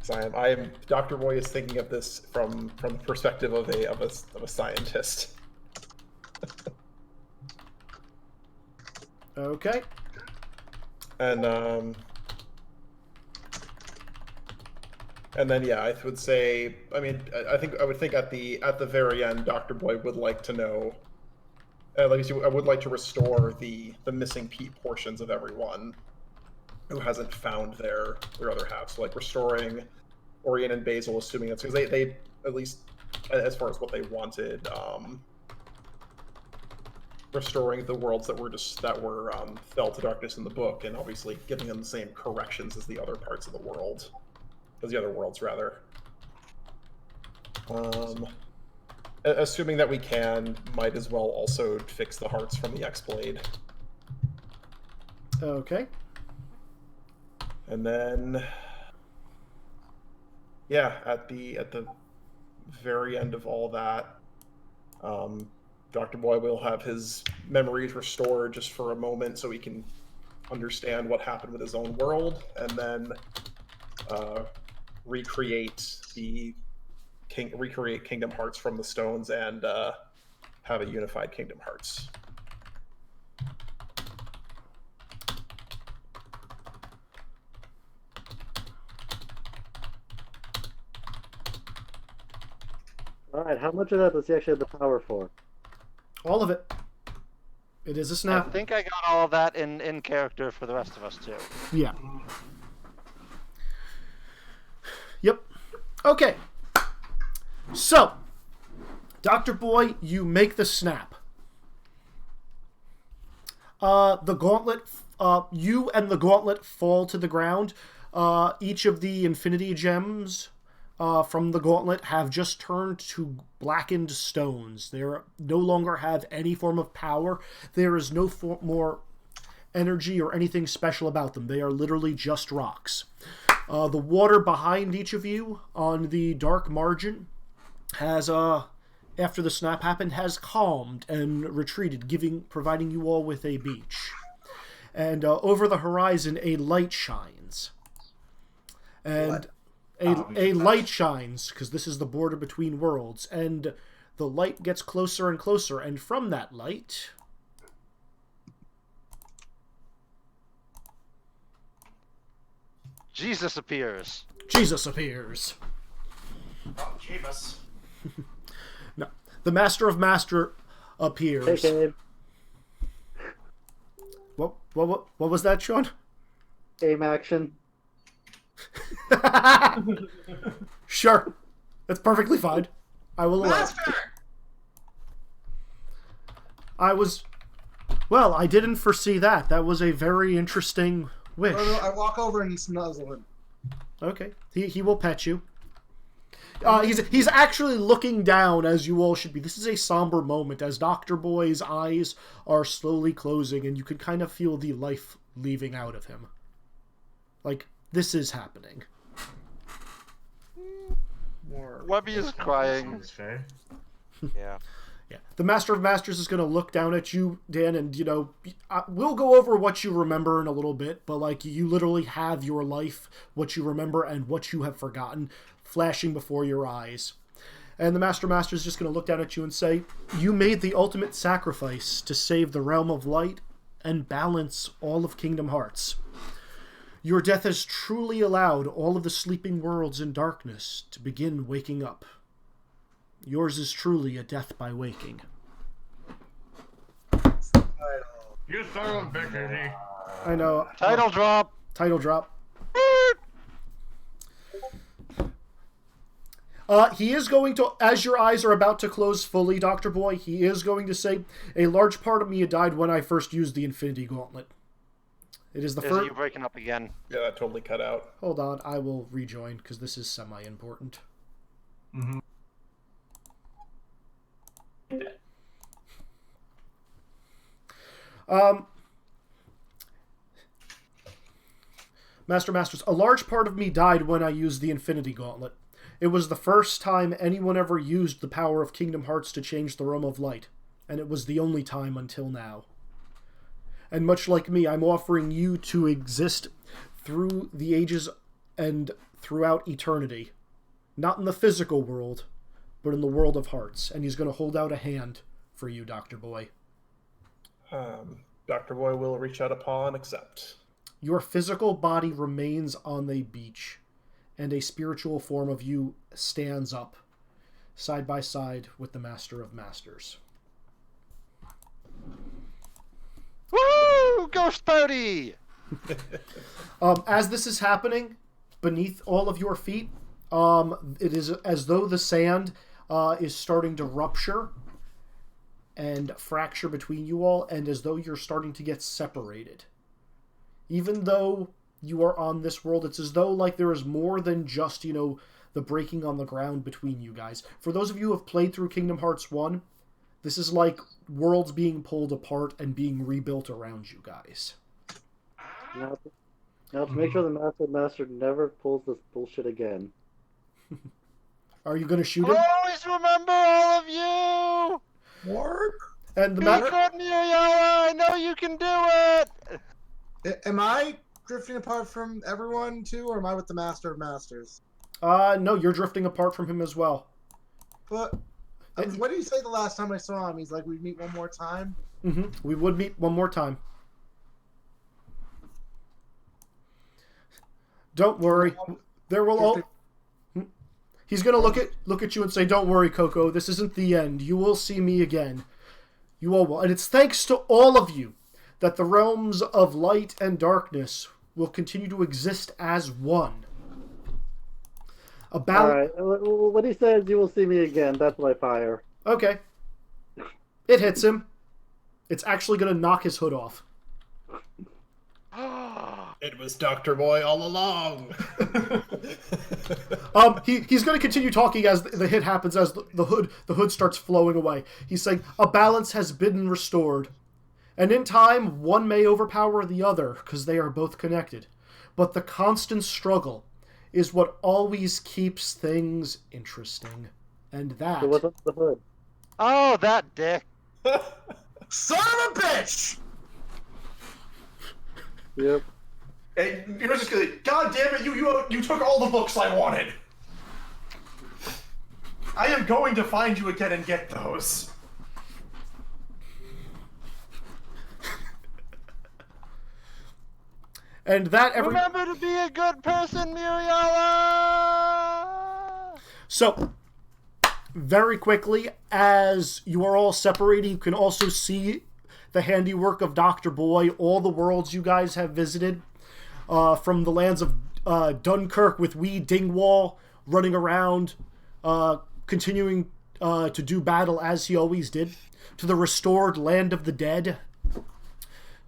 So I am Dr. Boy is thinking of this from the perspective of a scientist. Okay. And then yeah, I would say, I mean, I would think at the very end, Dr. Boy would like to know, at least I would like to restore the missing portions of everyone who hasn't found their other half. So like restoring Orion and Basil, assuming that's because they at least as far as what they wanted, restoring the worlds that were fell to darkness in the book, and obviously giving them the same corrections as the other parts of the world, as the other worlds rather. Assuming that we can, might as well also fix the hearts from the X-Blade. Okay. And then, yeah, at the very end of all that, Dr. Boy will have his memories restored just for a moment so he can understand what happened with his own world, and then recreate Kingdom Hearts from the stones and have a unified Kingdom Hearts. Alright, how much of that does he actually have the power for? All of it. It is a I snap. think I got all of that in character for the rest of us too. Yeah. Yep. Okay. So, Dr. Boy, you make the snap. The gauntlet, you and the gauntlet fall to the ground. Each of the infinity gems from the gauntlet have just turned to blackened stones. They no longer have any form of power. There is no more energy or anything special about them. They are literally just rocks. The water behind each of you on the dark margin has, after the snap happened, has calmed and retreated, providing you all with a beach. And over the horizon, a light shines. And a light shines, because this is the border between worlds, and the light gets closer and closer, and from that light... Jesus appears. Jesus appears. Oh, Jesus. No, the Master of Master appears. Hey, Gabe. What was that, Sean? Aim action. Sure. That's perfectly fine. I will allow it. Master! Well, I didn't foresee that. That was a very interesting wish. No, I walk over and snuzzle him. Okay. He will pet you. He's actually looking down, as you all should be. This is a somber moment as Dr. Boy's eyes are slowly closing, and you can kind of feel the life leaving out of him. Like, this is happening. Webby is crying. Sounds fair. Yeah. Yeah. The Master of Masters is going to look down at you, Dan, and, we'll go over what you remember in a little bit, but, like, you literally have your life, what you remember, and what you have forgotten flashing before your eyes. And the Master Master is just going to look down at you and say, you made the ultimate sacrifice to save the Realm of Light and balance all of Kingdom Hearts. Your death has truly allowed all of the sleeping worlds in darkness to begin waking up. Yours is truly a death by waking. You son of a bitch, Eddie. I know. Title drop. Title drop. He is going to, as your eyes are about to close fully, Dr. Boy, he is going to say, a large part of me had died when I first used the Infinity Gauntlet. It is the Is first... you breaking up again? Yeah, that totally cut out. Hold on, I will rejoin, because this is semi-important. Mm-hmm. Masters, a large part of me died when I used the Infinity Gauntlet. It was the first time anyone ever used the power of Kingdom Hearts to change the Realm of Light, and it was the only time until now. And much like me, I'm offering you to exist through the ages and throughout eternity. Not in the physical world, but in the world of hearts. And he's going to hold out a hand for you, Dr. Boy. Dr. Boy will reach out a paw and accept. Your physical body remains on the beach, and a spiritual form of you stands up, side by side with the Master of Masters. Woo! Ghost party! As this is happening, beneath all of your feet, it is as though the sand is starting to rupture and fracture between you all, and as though you're starting to get separated. Even though you are on this world, it's as though like there is more than just, the the breaking on the ground between you guys. For those of you who have played through Kingdom Hearts 1, this is like worlds being pulled apart and being rebuilt around you guys. Now to make sure the Master never pulls this bullshit again. Are you going to shoot him? Always remember all of you! Work? And the Be Master... good, Muriela! I know you can do it! Am I drifting apart from everyone too, or am I with the Master of Masters? No, you're drifting apart from him as well. But what did you say the last time I saw him? He's like, we'd meet one more time? Mm-hmm. We would meet one more time. Don't worry. There will all... He's gonna look at you and say, "Don't worry, Coco. This isn't the end. You will see me again. You all will, and it's thanks to all of you that the realms of light and darkness will continue to exist as one." Alright, when he says you will see me again, that's what I fire. Okay. It hits him. It's actually gonna knock his hood off. It was Dr. Boy all along. He's going to continue talking as the hit happens, as the hood starts flowing away. He's saying, "A balance has been restored. And in time, one may overpower the other, because they are both connected. But the constant struggle is what always keeps things interesting. And that..." So what's up the hood? Oh, that dick. Son of a bitch! Yep. And you're just gonna, God damn it, you took all the books I wanted. I am going to find you again and get those. And that Remember to be a good person, Muriela! So, very quickly, as you are all separating, you can also see the handiwork of Dr. Boy, all the worlds you guys have visited, from the lands of Dunkirk with Wee Dingwall running around, continuing to do battle as he always did, to the restored Land of the Dead,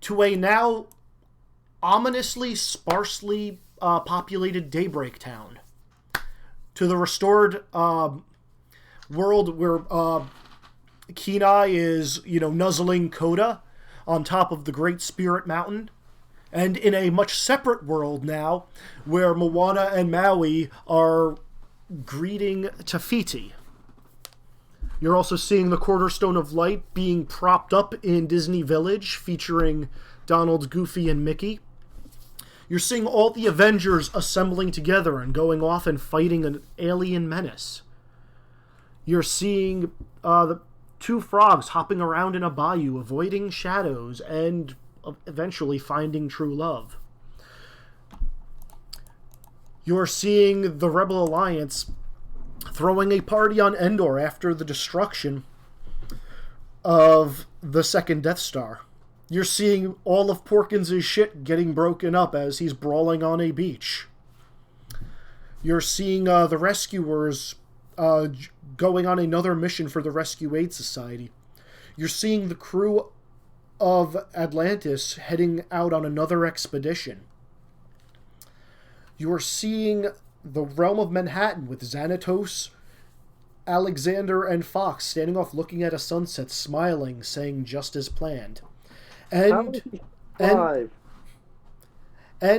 to a now ominously sparsely populated Daybreak Town, to the restored world where Kenai is, nuzzling Coda on top of the Great Spirit Mountain, and in a much separate world now, where Moana and Maui are greeting Tafiti. You're also seeing the Cornerstone of Light being propped up in Disney Village, featuring Donald, Goofy, and Mickey. You're seeing all the Avengers assembling together and going off and fighting an alien menace. You're seeing the two frogs hopping around in a bayou, avoiding shadows, and eventually finding true love. You're seeing the Rebel Alliance throwing a party on Endor after the destruction of the second Death Star. You're seeing all of Porkins' shit getting broken up as he's brawling on a beach. You're seeing the rescuers going on another mission for the Rescue Aid Society. You're seeing the crew of Atlantis heading out on another expedition. You're seeing the realm of Manhattan with Xanatos, Alexander, and Fox standing off looking at a sunset, smiling, saying just as planned. And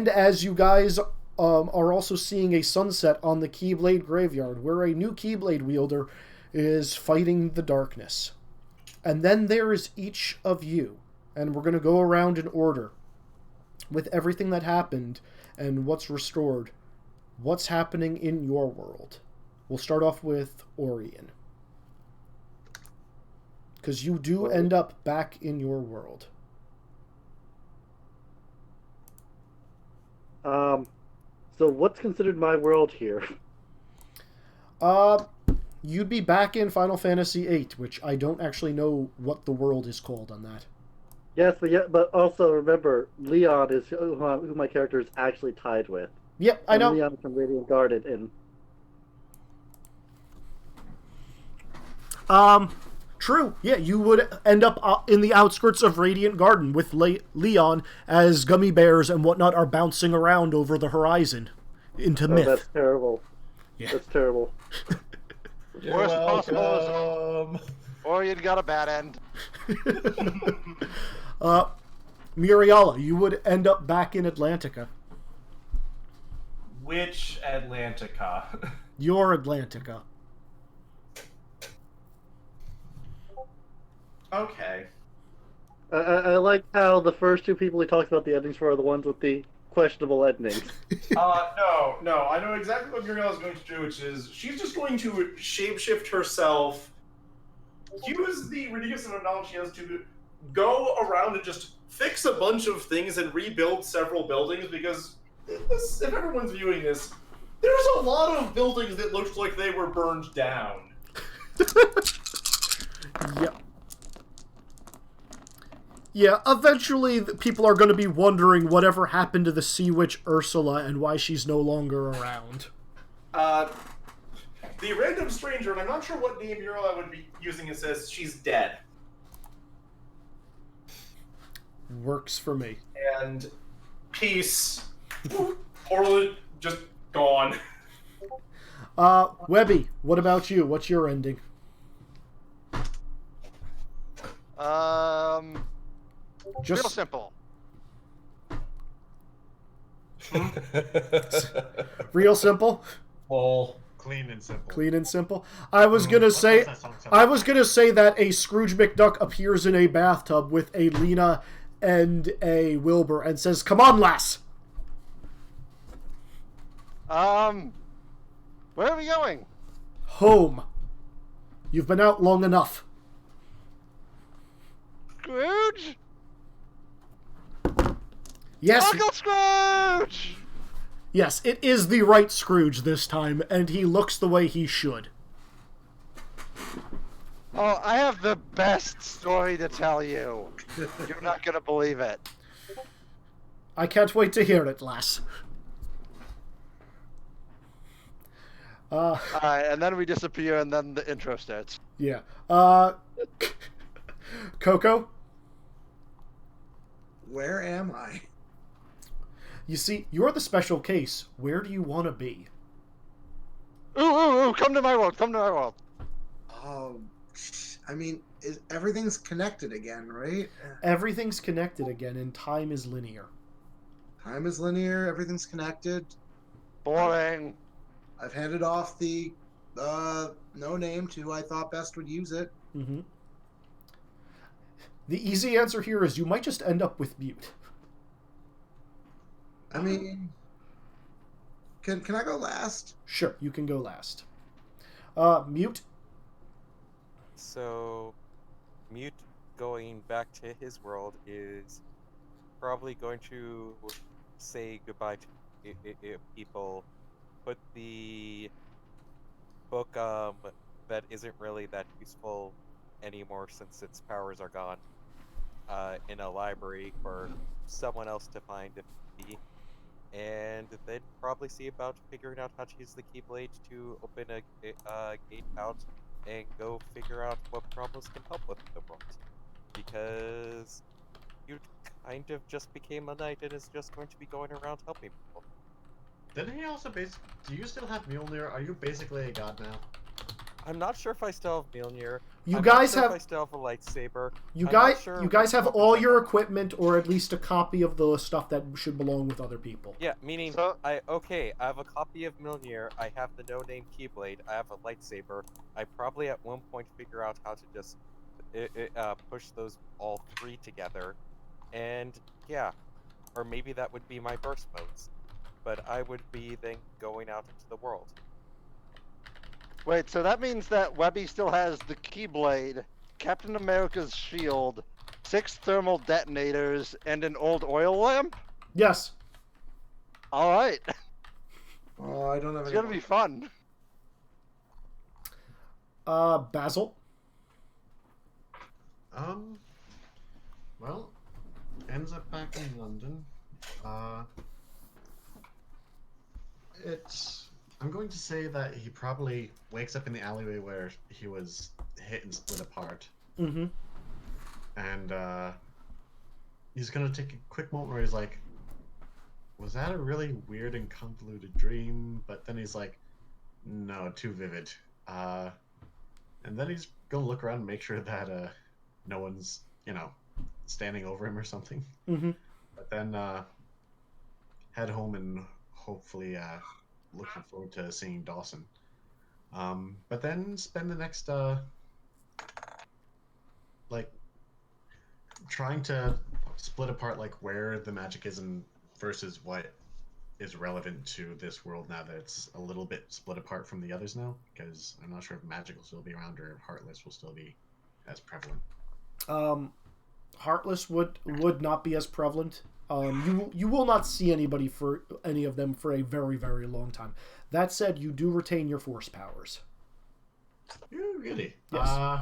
as you guys are also seeing a sunset on the Keyblade Graveyard, where a new Keyblade wielder is fighting the darkness. And then there is each of you, and we're going to go around in order with everything that happened and what's restored. What's happening in your world? We'll start off with Orion, because you do end up back in your world. So what's considered my world here? You'd be back in Final Fantasy VIII, which I don't actually know what the world is called on that. Yes, but also remember, Leon is who my character is actually tied with. Yep, I know. Leon from Radiant Guarded in. True. Yeah, you would end up in the outskirts of Radiant Garden with Leon as gummy bears and whatnot are bouncing around over the horizon into myth. That's terrible. Yeah. That's terrible. You're Worst possible welcome. Or you got a bad end. Muriala, you would end up back in Atlantica. Which Atlantica? Your Atlantica. Okay. I like how the first two people he talks about the endings for are the ones with the questionable endings. No. I know exactly what Muriel is going to do, which is she's just going to shapeshift herself, use the ridiculous amount of knowledge she has to go around and just fix a bunch of things and rebuild several buildings, because if everyone's viewing this, there's a lot of buildings that looked like they were burned down. Yep. Yeah, eventually people are going to be wondering whatever happened to the Sea Witch Ursula and why she's no longer around. The random stranger, and I'm not sure what name Muriel would be using, it says she's dead. Works for me. And peace. Portland just gone. Webby, what about you? What's your ending? Real simple. Real simple? Well, Clean and simple. Clean and simple. I was gonna say that a Scrooge McDuck appears in a bathtub with a Lena and a Wilbur and says, "Come on, lass." Where are we going? Home. You've been out long enough. Scrooge? Yes. Uncle Scrooge! Yes, it is the right Scrooge this time, and he looks the way he should. Oh, I have the best story to tell you. You're not gonna believe it. I can't wait to hear it, lass. Alright, and then we disappear, and then the intro starts. Yeah. Coco? Where am I? You see, you're the special case. Where do you want to be? Ooh, come to my world, come to my world. I mean, everything's connected again, right? Everything's connected again, and time is linear. Time is linear, everything's connected. Boring. I've handed off the no name to who I thought best would use it. Mm-hmm. The easy answer here is you might just end up with Mute. I mean, can I go last? Sure, you can go last. Mute? So, Mute going back to his world is probably going to say goodbye to people, put the book that isn't really that useful anymore since its powers are gone in a library for someone else to find if need be. And then probably see about figuring out how to use the Keyblade to open a gate out and go figure out what problems can help with the world. Because you kind of just became a knight and is just going to be going around helping people. Didn't he also do you still have Mjolnir? Are you basically a god now? I'm not sure if I still have Mjolnir. You I'm guys not sure have. if I still have a lightsaber. You I'm not guys, sure you guys what have weapons all I your have. equipment, or at least a copy of the stuff that should belong with other people. Yeah, meaning So- I have a copy of Mjolnir. I have the no-name Keyblade. I have a lightsaber. I probably at one point figure out how to just push those all three together, and yeah, or maybe that would be my burst modes. But I would be then going out into the world. Wait, so that means that Webby still has the Keyblade, Captain America's shield, 6 thermal detonators, and an old oil lamp? Yes. Alright, Oh, I don't have it's any. gonna be fun. Basil. Well, ends up back in London. I'm going to say that he probably wakes up in the alleyway where he was hit and split apart. Mm-hmm. And, he's gonna take a quick moment where he's like, was that a really weird and convoluted dream? But then he's like, No, too vivid. And then he's gonna look around and make sure that no one's, standing over him or something. Mm-hmm. But then head home and hopefully looking forward to seeing Dawson. But then spend the next trying to split apart where the magic is and versus what is relevant to this world now that it's a little bit split apart from the others now, because I'm not sure if magic will still be around or if Heartless will still be as prevalent. Heartless would not be as prevalent. You will not see any of them for a very, very long time. That said, you do retain your force powers. Really? Yes.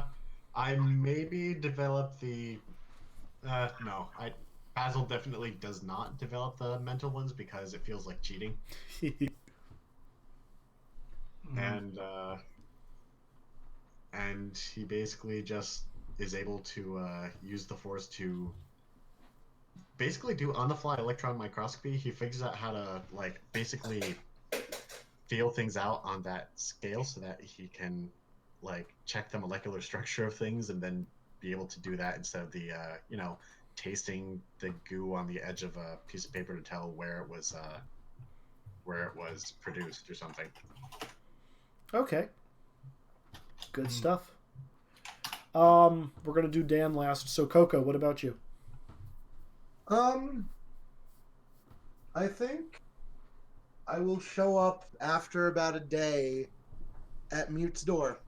I maybe develop the Basil definitely does not develop the mental ones because it feels like cheating. And he basically just is able to use the force to basically do on-the-fly electron microscopy. He figures out how to basically feel things out on that scale so that he can check the molecular structure of things and then be able to do that instead of the tasting the goo on the edge of a piece of paper to tell where it was produced or something. Okay. Good stuff. We're gonna do Dan last. So Coco, what about you? I think I will show up after about a day at Mute's door.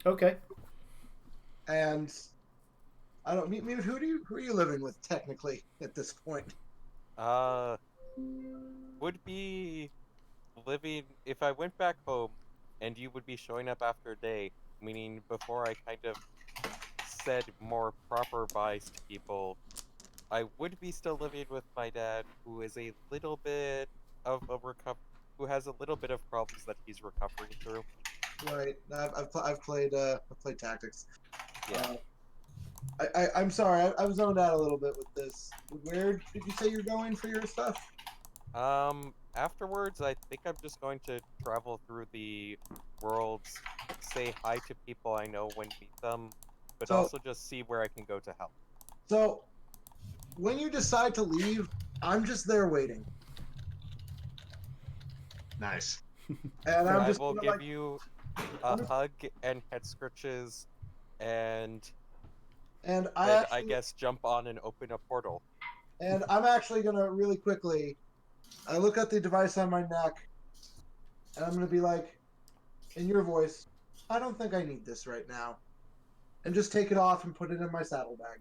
Okay. And I don't Mute. Who are you living with technically at this point? Would be living if I went back home, and you would be showing up after a day. Meaning before I kind of said more proper buys to people, I would be still living with my dad, who is a little bit of a who has a little bit of problems that he's recovering through. Right. I've played tactics. Yeah. I'm sorry. I've zoned out a little bit with this. Where did you say you're going for your stuff? Afterwards, I think I'm just going to travel through the worlds, say hi to people I know when meet them, but also just see where I can go to help. So, when you decide to leave, I'm just there waiting. Nice. And I will give you a hug and head scratches, and I guess jump on and open a portal. And I'm actually gonna really quickly. I look at the device on my neck, and I'm gonna be like, in your voice, I don't think I need this right now, and just take it off and put it in my saddlebag.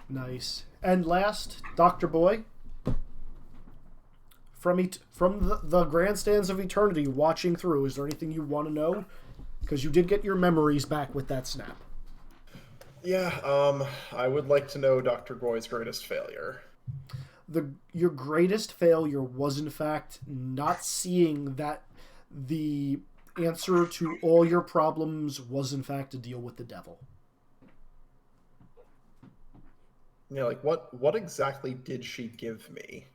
Nice. And last, Dr. Boy. From the grandstands of eternity, watching through, is there anything you want to know? Because you did get your memories back with that snap. Yeah, I would like to know Dr. Boy's greatest failure. Your greatest failure was, in fact, not seeing that the answer to all your problems was, in fact, to deal with the devil. Yeah, what exactly did she give me?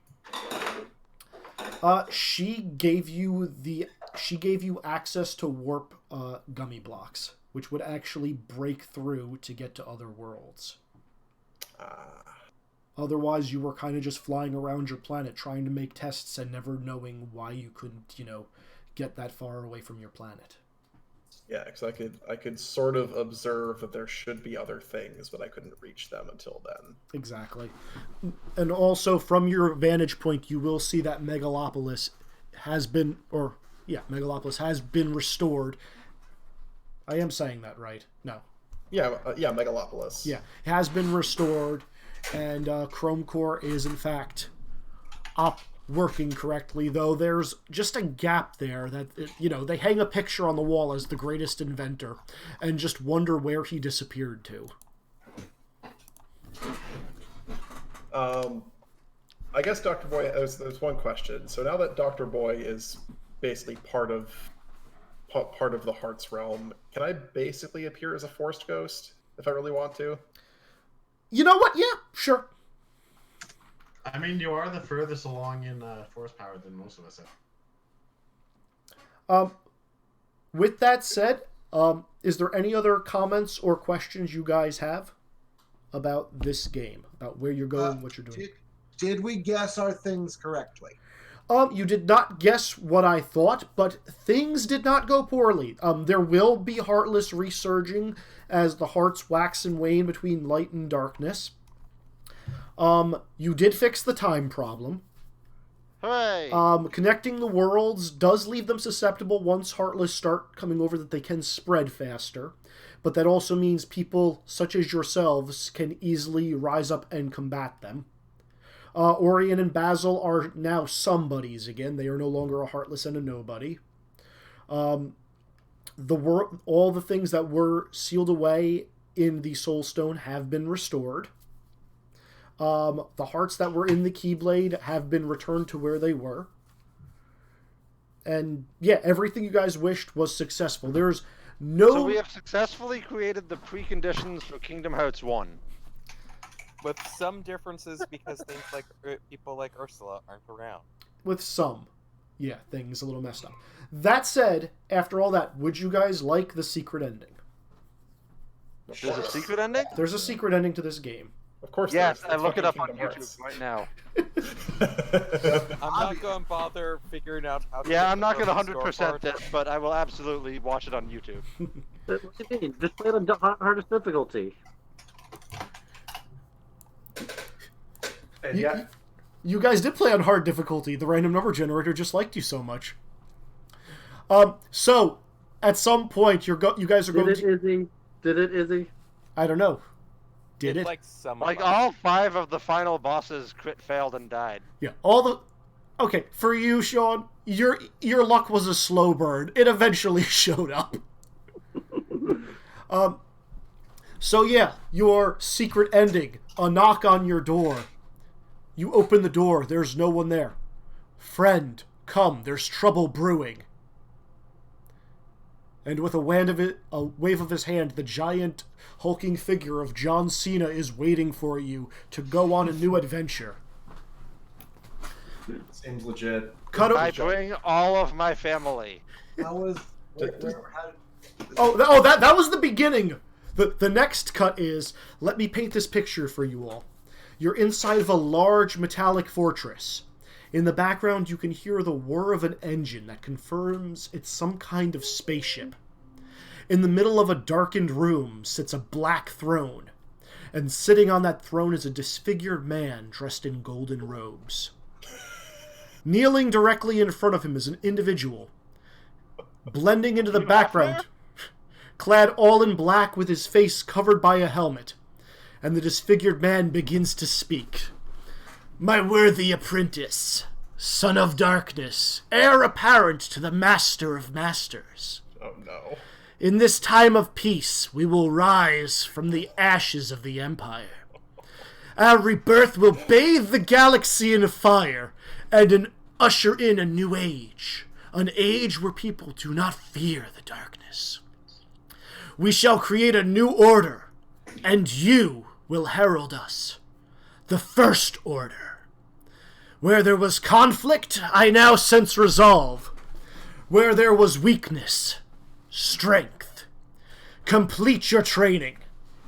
She gave you access to warp gummy blocks, which would actually break through to get to other worlds. Otherwise, you were kind of just flying around your planet trying to make tests and never knowing why you couldn't, get that far away from your planet. Yeah, because I could sort of observe that there should be other things, but I couldn't reach them until then. Exactly. And also, from your vantage point, you will see that Megalopolis has been restored. I am saying that right? No. Yeah, Megalopolis. Yeah, has been restored, and Chrome Core is, in fact, working correctly, though there's just a gap there that, they hang a picture on the wall as the greatest inventor and just wonder where he disappeared to. I guess Dr. Boy, there's one question. So now that Dr. Boy is basically part of the Heart's realm, can I basically appear as a forced ghost if I really want to? You know what? Yeah, sure. I mean, you are the furthest along in force power than most of us are. With that said, is there any other comments or questions you guys have about this game, about where you're going, what you're doing? Did we guess our things correctly? You did not guess what I thought, but things did not go poorly. There will be Heartless resurging as the hearts wax and wane between light and darkness. You did fix the time problem. Hooray! Connecting the worlds does leave them susceptible once Heartless start coming over, that they can spread faster. But that also means people such as yourselves can easily rise up and combat them. Orion and Basil are now somebodies again. They are no longer a Heartless and a nobody. All the things that were sealed away in the Soulstone have been restored. The hearts that were in the Keyblade have been returned to where they were. And yeah, everything you guys wished was successful. There's no... So we have successfully created the preconditions for Kingdom Hearts 1. With some differences because things like people like Ursula aren't around. With some. Yeah, things a little messed up. That said, after all that, would you guys like the secret ending? There's a secret ending? There's a secret ending to this game. Of course. Yes, there is. I look it up on Kingdom YouTube Hearts. right now. I'm not going to bother figuring out how to Yeah, get I'm not the going to store 100% part. this, but I will absolutely watch it on YouTube. What do you mean? Just play it on hardest difficulty. And yeah, You guys did play on hard difficulty. The random number generator just liked you so much. So, at some point, you guys are going to... Izzy? Did it, Izzy? I don't know. Did it? Like some Like of us. all 5 of the final bosses crit failed and died. Yeah, all the... Okay, for you, Sean, your luck was a slow burn. It eventually showed up. So yeah, your secret ending. A knock on your door. You open the door, there's no one there. Friend, come, there's trouble brewing. And with a wave of his hand, the giant, hulking figure of John Cena is waiting for you to go on a new adventure. seems legit. I bring all of my family. How was? That was the beginning. The next cut is, let me paint this picture for you all. You're inside of a large metallic fortress. In the background, you can hear the whir of an engine that confirms it's some kind of spaceship. In the middle of a darkened room sits a black throne, and sitting on that throne is a disfigured man dressed in golden robes. Kneeling directly in front of him is an individual, blending into the background, clad all in black with his face covered by a helmet. And the disfigured man begins to speak. My worthy apprentice, son of darkness, heir apparent to the master of masters. Oh no. In this time of peace, we will rise from the ashes of the Empire. Our rebirth will bathe the galaxy in fire and usher in a new age. An age where people do not fear the darkness. We shall create a new order, and you will herald us. The First Order. Where there was conflict, I now sense resolve. Where there was weakness, strength. Complete your training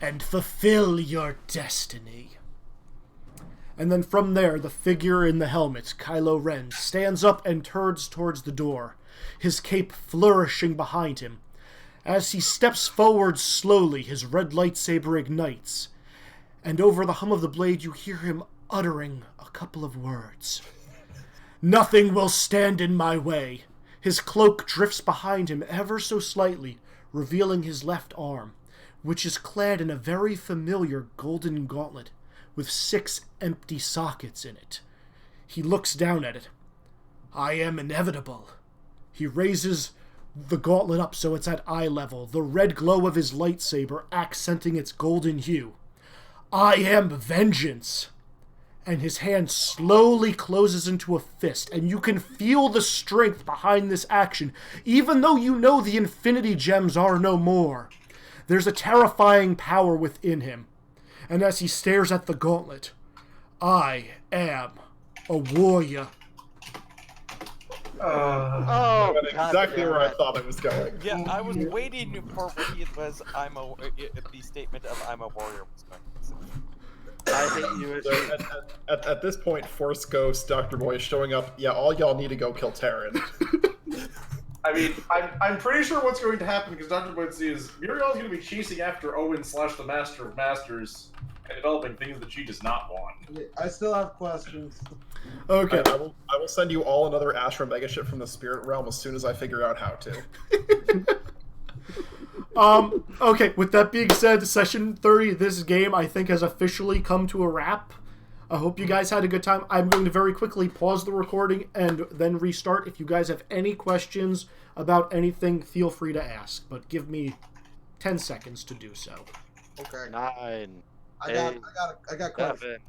and fulfill your destiny. And then from there, the figure in the helmet, Kylo Ren, stands up and turns towards the door, his cape flourishing behind him. As he steps forward slowly, his red lightsaber ignites, and over the hum of the blade you hear him uttering a couple of words. Nothing will stand in my way. His cloak drifts behind him ever so slightly, revealing his left arm, which is clad in a very familiar golden gauntlet with 6 empty sockets in it. He looks down at it. I am inevitable. He raises the gauntlet up so it's at eye level, the red glow of his lightsaber accenting its golden hue. I am vengeance. And his hand slowly closes into a fist, and you can feel the strength behind this action, even though you know the Infinity Gems are no more. There's a terrifying power within him. And as he stares at the gauntlet, I am a warrior. Oh, That's exactly where I thought it was going. Yeah, I was waiting for what he was. The statement of "I'm a warrior" was going to say. I hate you. So at this point, Force Ghost, Dr. Boy is showing up. Yeah, all y'all need to go kill Terran. I mean, I'm pretty sure what's going to happen, because Dr. Boy sees Muriel's going to be chasing after Owen / the Master of Masters and developing things that she does not want. I still have questions. Okay. I will send you all another Ashra megaship from the Spirit Realm as soon as I figure out how to. Okay, with that being said, session 30, this game, I think, has officially come to a wrap. I hope you guys had a good time. I'm going to very quickly pause the recording and then restart. If you guys have any questions about anything, feel free to ask, but give me 10 seconds to do so. Okay. 9. I got questions. 7.